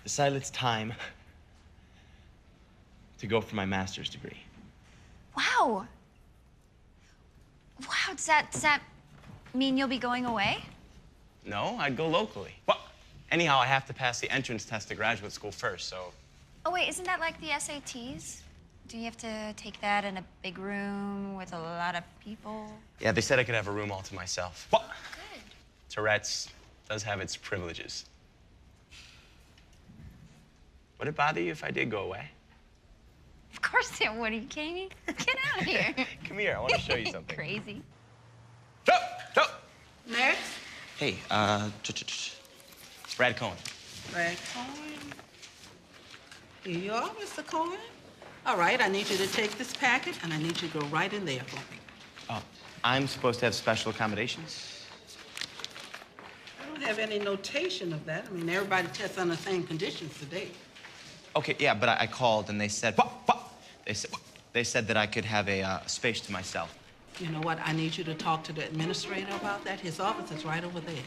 decided it's time to go for my master's degree. Wow. Wow, does that mean you'll be going away? No, I'd go locally. Well, anyhow, I have to pass the entrance test to graduate school first, so... Oh, wait, isn't that like the SATs? Do you have to take that in a big room with a lot of people? Yeah, they said I could have a room all to myself. Well, good. Tourette's does have its privileges. Would it bother you if I did go away? Of course it would. Are you kidding me? Get out of here. Come here, I want to show you something. Crazy. Next. Hey, Brad Cohen. Brad Cohen. Here you are, Mr. Cohen. All right, I need you to take this packet, and I need you to go right in there for me. I'm supposed to have special accommodations? I don't have any notation of that. I mean, everybody tests on the same conditions today. Okay, yeah, but I called and they said, they said that I could have a space to myself. You know what? I need you to talk to the administrator about that. His office is right over there.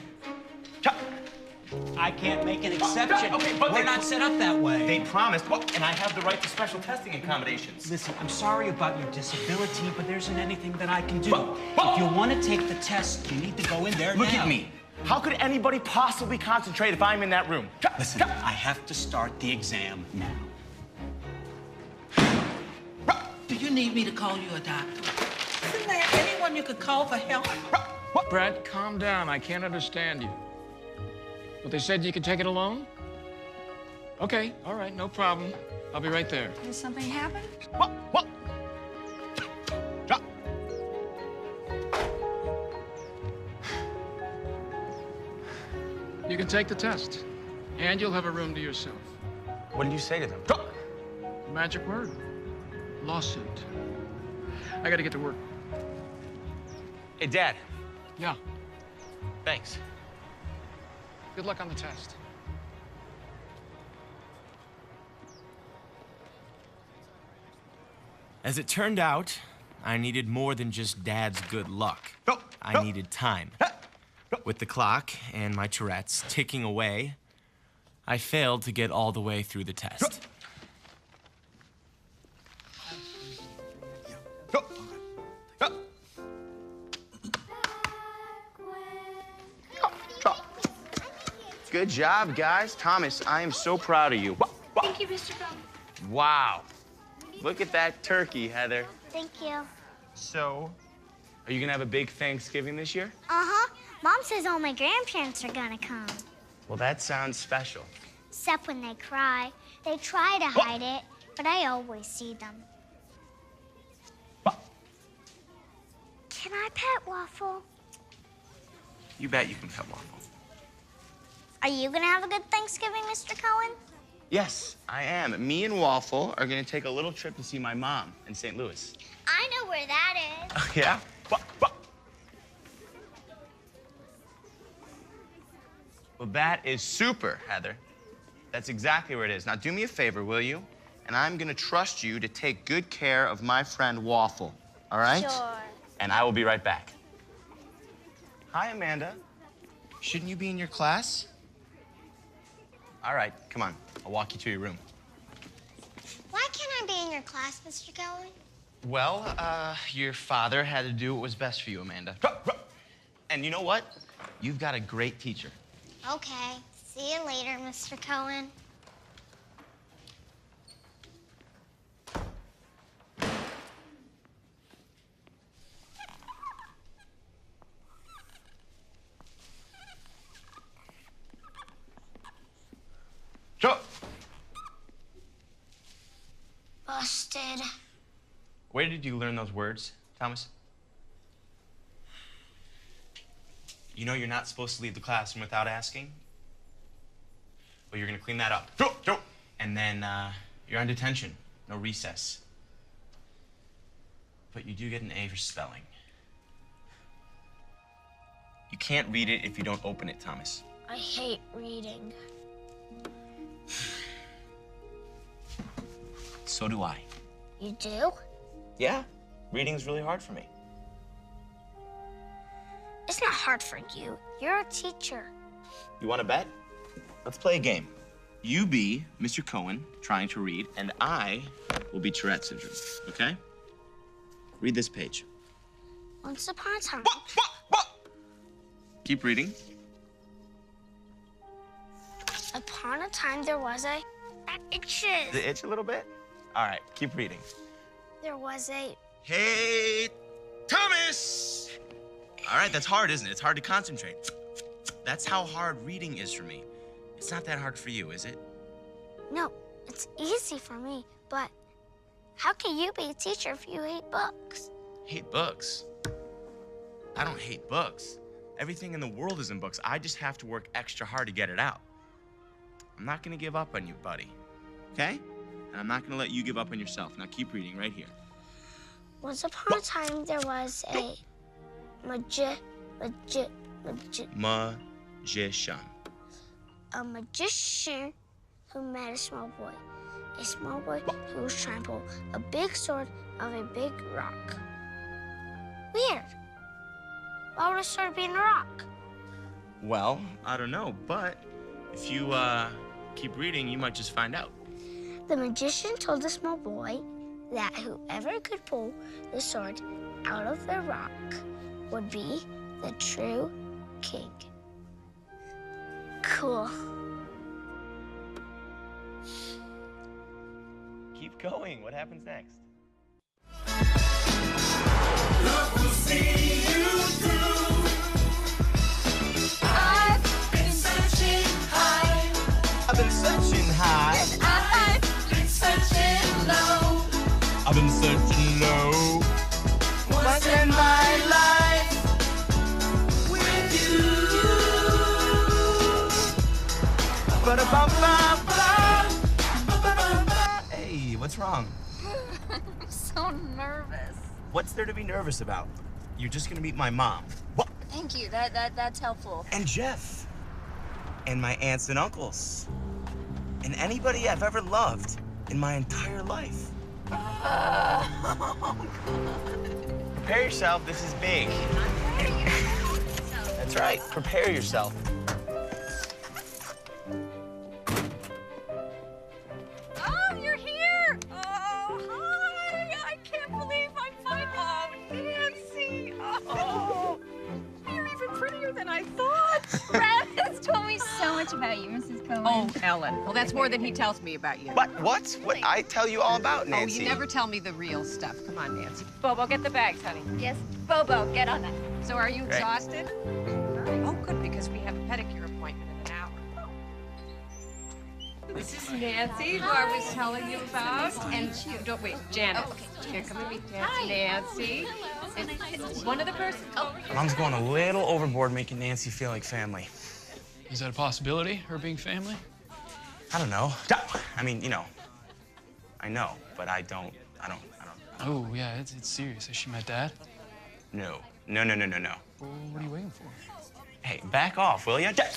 I can't make an exception. Okay, but we're not set up that way. They promised, and I have the right to special testing accommodations. Listen, I'm sorry about your disability, but there isn't anything that I can do. If you want to take the test, you need to go in there now. Look at me. How could anybody possibly concentrate if I'm in that room? Listen, I have to start the exam now. Do you need me to call you a doctor? Isn't there anyone you could call for help? Brad, calm down. I can't understand you. But they said you could take it alone? Okay, all right, no problem. I'll be right there. Did something happen? You can take the test, and you'll have a room to yourself. What did you say to them? Magic word. Lawsuit. I gotta get to work. Hey, Dad. Yeah. Thanks. Good luck on the test. As it turned out, I needed more than just Dad's good luck. I needed time. With the clock and my Tourette's ticking away, I failed to get all the way through the test. Good job, guys. Thomas, I am so proud of you. Thank you, Mr. Bum. Wow. Look at that turkey, Heather. Thank you. So, are you gonna have a big Thanksgiving this year? Uh-huh. Mom says all my grandparents are gonna come. Well, that sounds special. Except when they cry. They try to hide it, but I always see them. Can I pet Waffle? You bet you can pet Waffle. Are you gonna have a good Thanksgiving, Mr. Cohen? Yes, I am. Me and Waffle are gonna take a little trip to see my mom in St. Louis. I know where that is. Yeah? Well, that is super, Heather. That's exactly where it is. Now, do me a favor, will you? And I'm gonna trust you to take good care of my friend Waffle, all right? Sure. And I will be right back. Hi, Amanda. Shouldn't you be in your class? All right, come on. I'll walk you to your room. Why can't I be in your class, Mr. Cohen? Well, your father had to do what was best for you, Amanda. And you know what? You've got a great teacher. Okay. See you later, Mr. Cohen. Joe! Busted. Where did you learn those words, Thomas? You know you're not supposed to leave the classroom without asking? Well, you're gonna clean that up. Joe! And then, you're on detention. No recess. But you do get an A for spelling. You can't read it if you don't open it, Thomas. I hate reading. So do I. You do? Yeah, reading's really hard for me. It's not hard for you. You're a teacher. You want to bet? Let's play a game. You be Mr. Cohen trying to read, and I will be Tourette syndrome, okay? Read this page. Once upon a time. Keep reading. Upon a time there was a... That itches. Does it itch a little bit? All right, keep reading. There was a... Hey, Thomas! All right, that's hard, isn't it? It's hard to concentrate. That's how hard reading is for me. It's not that hard for you, is it? No, it's easy for me, but how can you be a teacher if you hate books? Hate books? I don't hate books. Everything in the world is in books. I just have to work extra hard to get it out. I'm not gonna give up on you, buddy. Okay? And I'm not gonna let you give up on yourself. Now keep reading right here. Once upon a time there was a magician. A magician who met a small boy. A small boy who was trying to pull a big sword of a big rock. Weird. Why would a sword be in a rock? Well, I don't know, but if you keep reading, you might just find out. The magician told the small boy that whoever could pull the sword out of the rock would be the true king. Cool. Keep going. What happens next? Love will see you through. I've been searching high. I've been searching high. And I've been searching low. I've been searching low. What's in my life with you? Hey, what's wrong? I'm so nervous. What's there to be nervous about? You're just gonna meet my mom. Thank you. That's helpful. And Jeff. And my aunts and uncles. And anybody I've ever loved in my entire life. Prepare yourself, this is big. That's right, prepare yourself. Oh, you're here! Oh, hi! I can't believe I'm fine. Oh, Nancy! Oh, you're even prettier than I thought. Brad has told me so much about you, Mrs. Cohen. Oh, Ellen. Well, that's more than he tells me about you. What? What I tell you all about, Nancy. Oh, you never tell me the real stuff. Come on, Nancy. Bobo, get the bags, honey. Yes, Bobo, get on that. So are you Great. exhausted? Oh, good, because we have a pedicure appointment in an hour. This is Nancy, who I was telling you about. And don't wait, Janet. Here, come and meet Nancy. And one of the persons. Oh. Mom's going a little overboard making Nancy feel like family. Is that a possibility, her being family? I don't know. I mean, you know, I know, but I don't. Oh, yeah, it's serious. Has she met Dad? No. Well, what are you waiting for? Hey, back off, will ya? That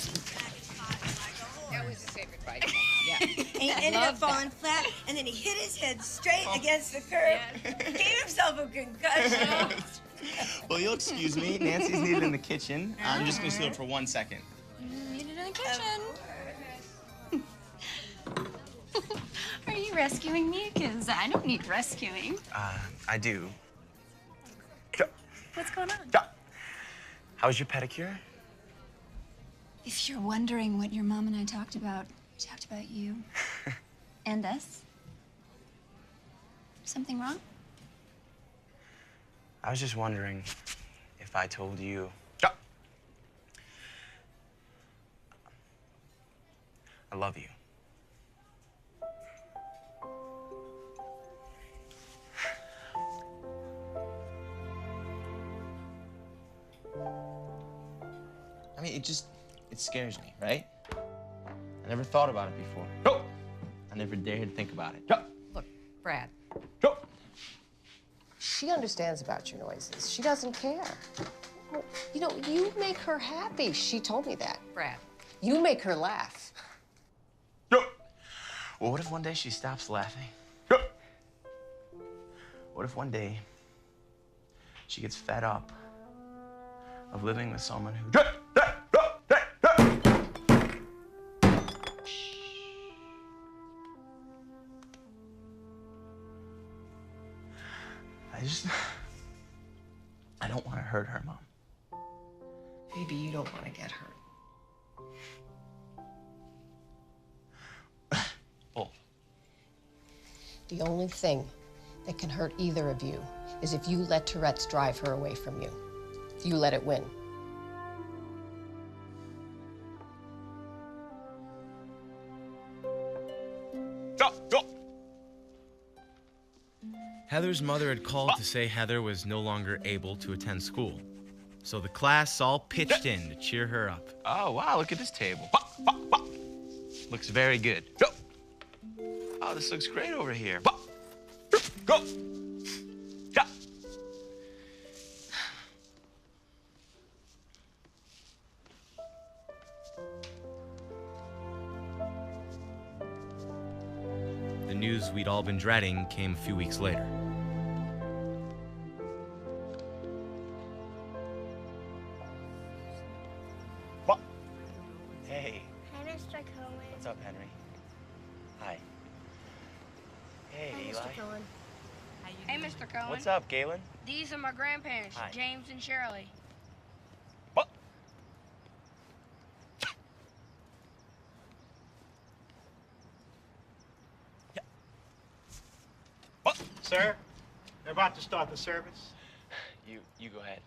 was a say goodbye. Yeah. He ended up falling flat, and then he hit his head straight against the curb. Gave himself a concussion. Well, you'll excuse me. Nancy's needed in the kitchen. I'm just gonna steal it for 1 second. Needed in the kitchen. Are you rescuing me? Because I don't need rescuing. I do. What's going on? How was your pedicure? If you're wondering what your mom and I talked about you and us. Something wrong? I was just wondering if I told you. I love you. I mean, it scares me, right? I never thought about it before. I never dared think about it. Look, Brad. She understands about your noises. She doesn't care. Well, you know, you make her happy. She told me that, Brad. You make her laugh. Well, what if one day she stops laughing? What if one day she gets fed up of living with someone who... I don't want to hurt her, Mom. Maybe you don't want to get hurt. Both. The only thing that can hurt either of you is if you let Tourette's drive her away from you. If you let it win. Heather's mother had called to say Heather was no longer able to attend school. So the class all pitched in to cheer her up. Oh, wow, look at this table. Looks very good. Oh, this looks great over here. Go! The news we'd all been dreading came a few weeks later. Hey. Hi, Mr. Cohen. What's up, Henry? Hi. Hey, Hi, Eli. Mr. Cohen. Hey, Mr. Cohen. What's up, Galen? These are my grandparents, Hi. James and Shirley. Sir, they're about to start the service. You go ahead.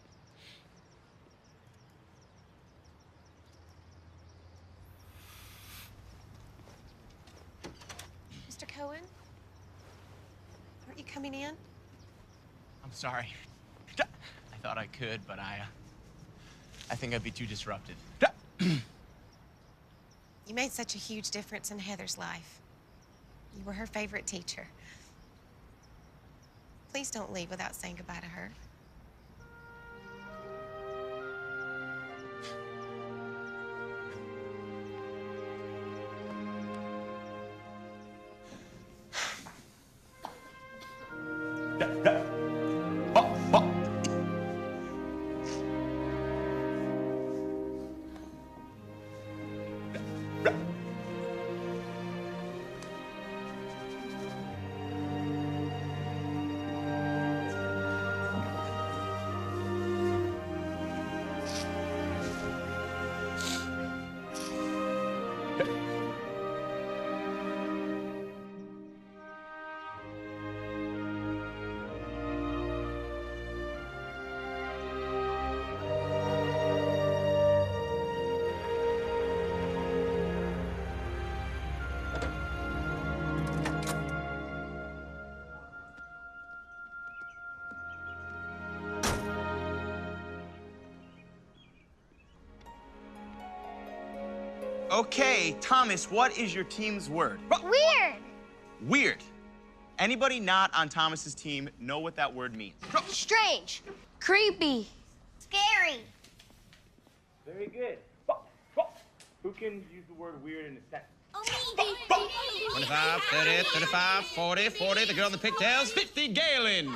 Mr. Cohen? Aren't you coming in? I'm sorry. I thought I could, but I think I'd be too disruptive. You made such a huge difference in Heather's life. You were her favorite teacher. Please don't leave without saying goodbye to her. Okay, Thomas, what is your team's word? Weird. Weird. Anybody not on Thomas's team know what that word means? Strange. Creepy. Scary. Very good. Who can use the word weird in a sentence? 25, 30, 35, 40, 40. The girl in the pigtails, 50 Galen.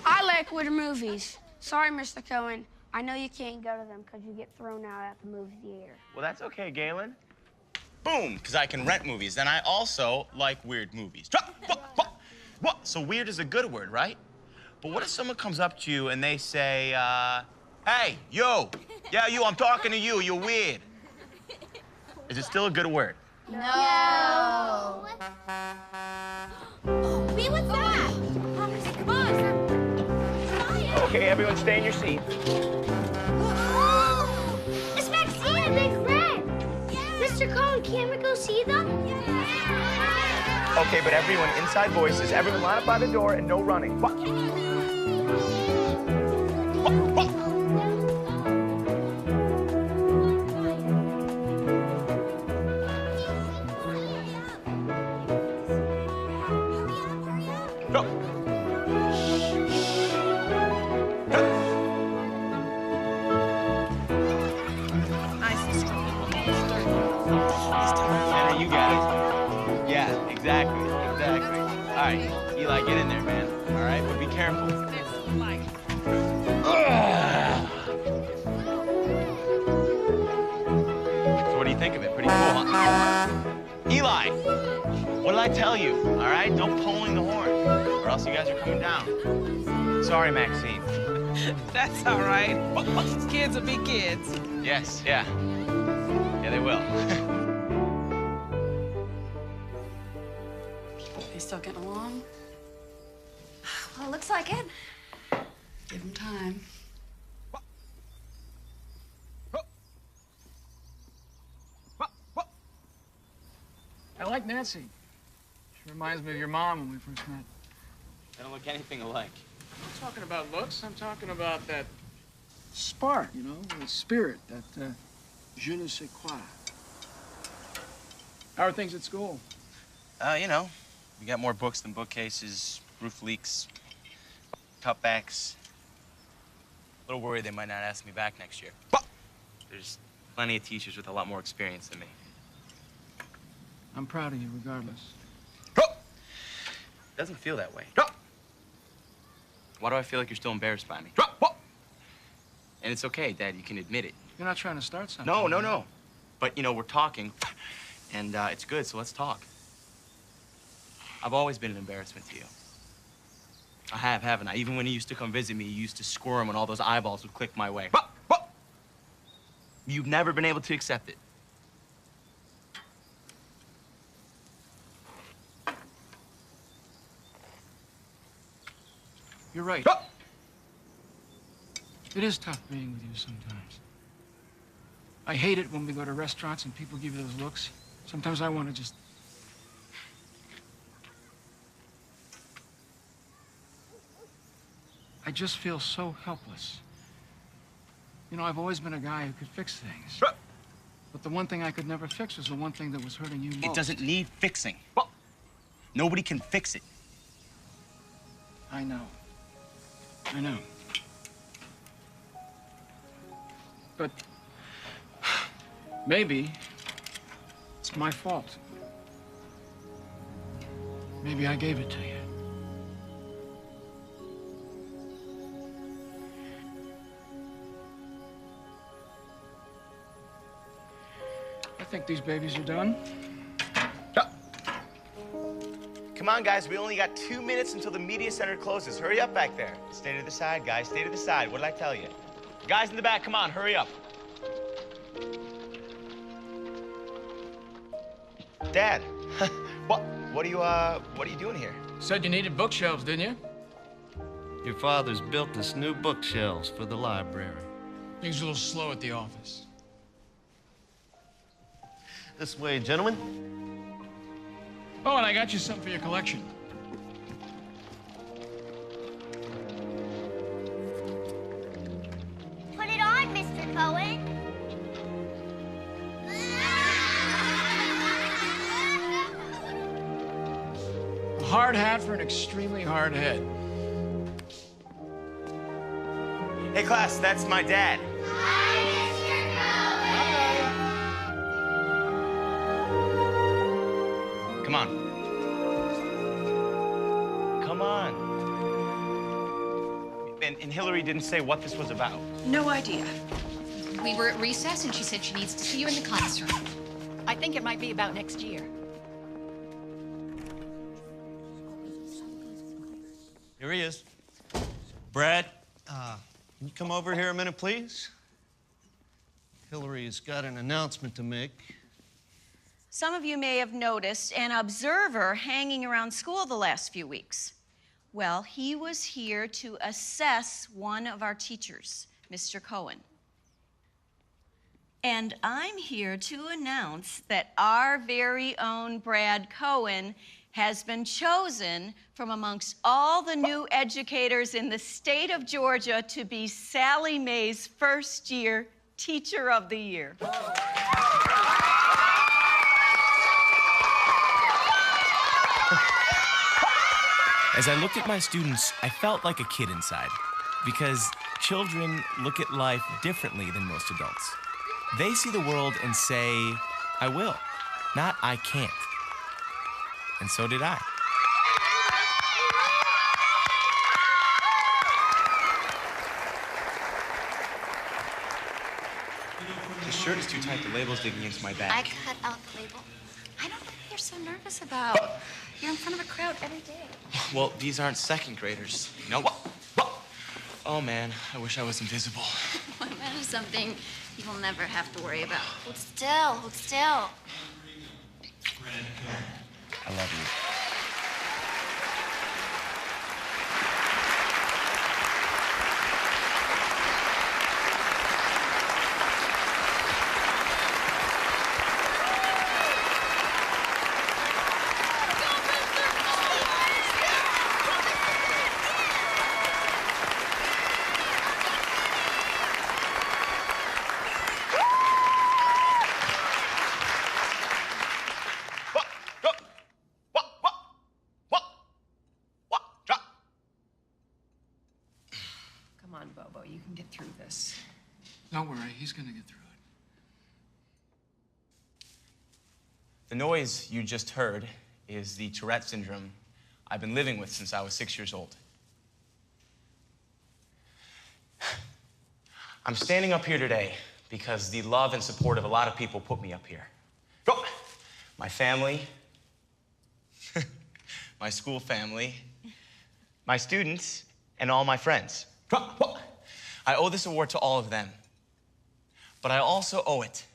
Hi, like weird movies. Sorry, Mr. Cohen. I know you can't go to them because you get thrown out at the movie theater. Well, that's okay, Galen. Boom, because I can rent movies. And I also like weird movies. What? So weird is a good word, right? But what if someone comes up to you and they say, hey, you. Yeah, you, I'm talking to you. You're weird. Is it still a good word? No. Wait, what's that? Come on. Okay, everyone stay in your seat. It's Maxine and Big Fred. Mr. Cohen, can't we go see them? Okay, but everyone, inside voices, everyone line up by the door and no running. Go. Nice and strong. Tanner, you got it. Yeah, exactly. All right, Eli, get in there, man. All right, but be careful. So what do you think of it? Pretty cool, huh? Eli, what did I tell you? All right, no pulling the horn, or else you guys are coming down. Sorry, Maxine. That's all right. Kids will be kids. Yes, yeah. Yeah, they will. They still getting along? Well, looks like it. Give them time. I like Nancy. She reminds me of your mom when we first met. They don't look anything alike. I'm not talking about looks. I'm talking about that spark, you know, the spirit, that je ne sais quoi. How are things at school? You know, we got more books than bookcases, roof leaks, cutbacks. A little worried they might not ask me back next year. But there's plenty of teachers with a lot more experience than me. I'm proud of you regardless. Doesn't feel that way. Why do I feel like you're still embarrassed by me? And it's okay, Dad, you can admit it. You're not trying to start something. No. But, you know, we're talking, and it's good, so let's talk. I've always been an embarrassment to you. I have, haven't I? Even when you used to come visit me, you used to squirm when all those eyeballs would click my way. You've never been able to accept it. You're right. It is tough being with you sometimes. I hate it when we go to restaurants and people give you those looks. Sometimes I want to just... I just feel so helpless. You know, I've always been a guy who could fix things. But the one thing I could never fix was the one thing that was hurting you most. It doesn't need fixing. Nobody can fix it. I know. I know. But maybe it's my fault. Maybe I gave it to you. I think these babies are done. Come on, guys, we only got 2 minutes until the media center closes. Hurry up back there. Stay to the side, guys, stay to the side. What did I tell you? Guys in the back, come on, hurry up. Dad, what are you doing here? Said you needed bookshelves, didn't you? Your father's built us new bookshelves for the library. Things a little slow at the office. This way, gentlemen. Oh, and I got you something for your collection. Put it on, Mr. Cohen. A hard hat for an extremely hard head. Hey, class, that's my dad. Come on. Come on. and Hillary didn't say what this was about. No idea. We were at recess, and she said she needs to see you in the classroom. I think it might be about next year. Here he is. Brad, can you come over here a minute, please? Hillary's got an announcement to make. Some of you may have noticed an observer hanging around school the last few weeks. Well, he was here to assess one of our teachers, Mr. Cohen. And I'm here to announce that our very own Brad Cohen has been chosen from amongst all the new educators in the state of Georgia to be Sally Mae's first-year Teacher of the Year. As I looked at my students, I felt like a kid inside, because children look at life differently than most adults. They see the world and say, I will, not I can't. And so did I. This shirt is too tight. The label's digging into my back. I cut out the label. I don't know what you're so nervous about. You're in front of a crowd every day. Well, these aren't second graders. No. Oh, man, I wish I was invisible. Well, that is something you will never have to worry about. Hold still, hold still. I love you. Come on, Bobo, you can get through this. Don't worry, he's gonna get through it. The noise you just heard is the Tourette syndrome I've been living with since I was 6 years old. I'm standing up here today because the love and support of a lot of people put me up here. My family, my school family, my students, and all my friends. I owe this award to all of them. But I also owe it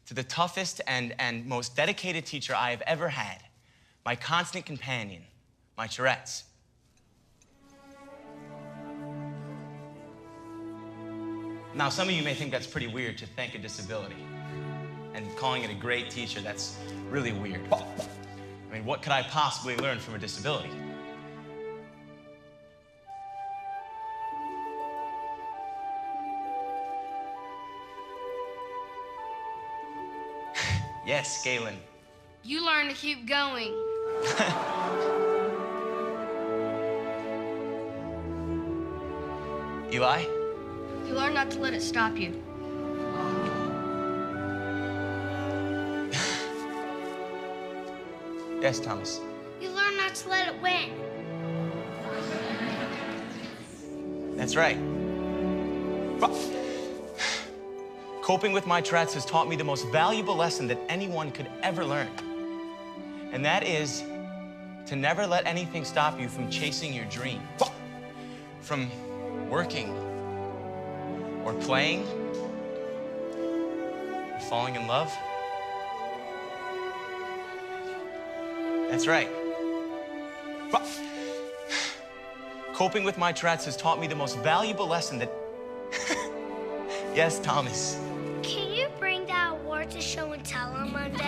to the toughest and most dedicated teacher I have ever had, my constant companion, my Tourette's. Now, some of you may think that's pretty weird to thank a disability. And calling it a great teacher, that's really weird. I mean, what could I possibly learn from a disability? Yes, Galen. You learn to keep going. Eli? You learn not to let it stop you. Yes, Thomas. You learn not to let it win. That's right. Coping with my Tourette's has taught me the most valuable lesson that anyone could ever learn. And that is to never let anything stop you from chasing your dream. From working, or playing, or falling in love. That's right. Coping with my Tourette's has taught me the most valuable lesson that... Yes, Thomas. Can you bring that award to show and tell on Monday?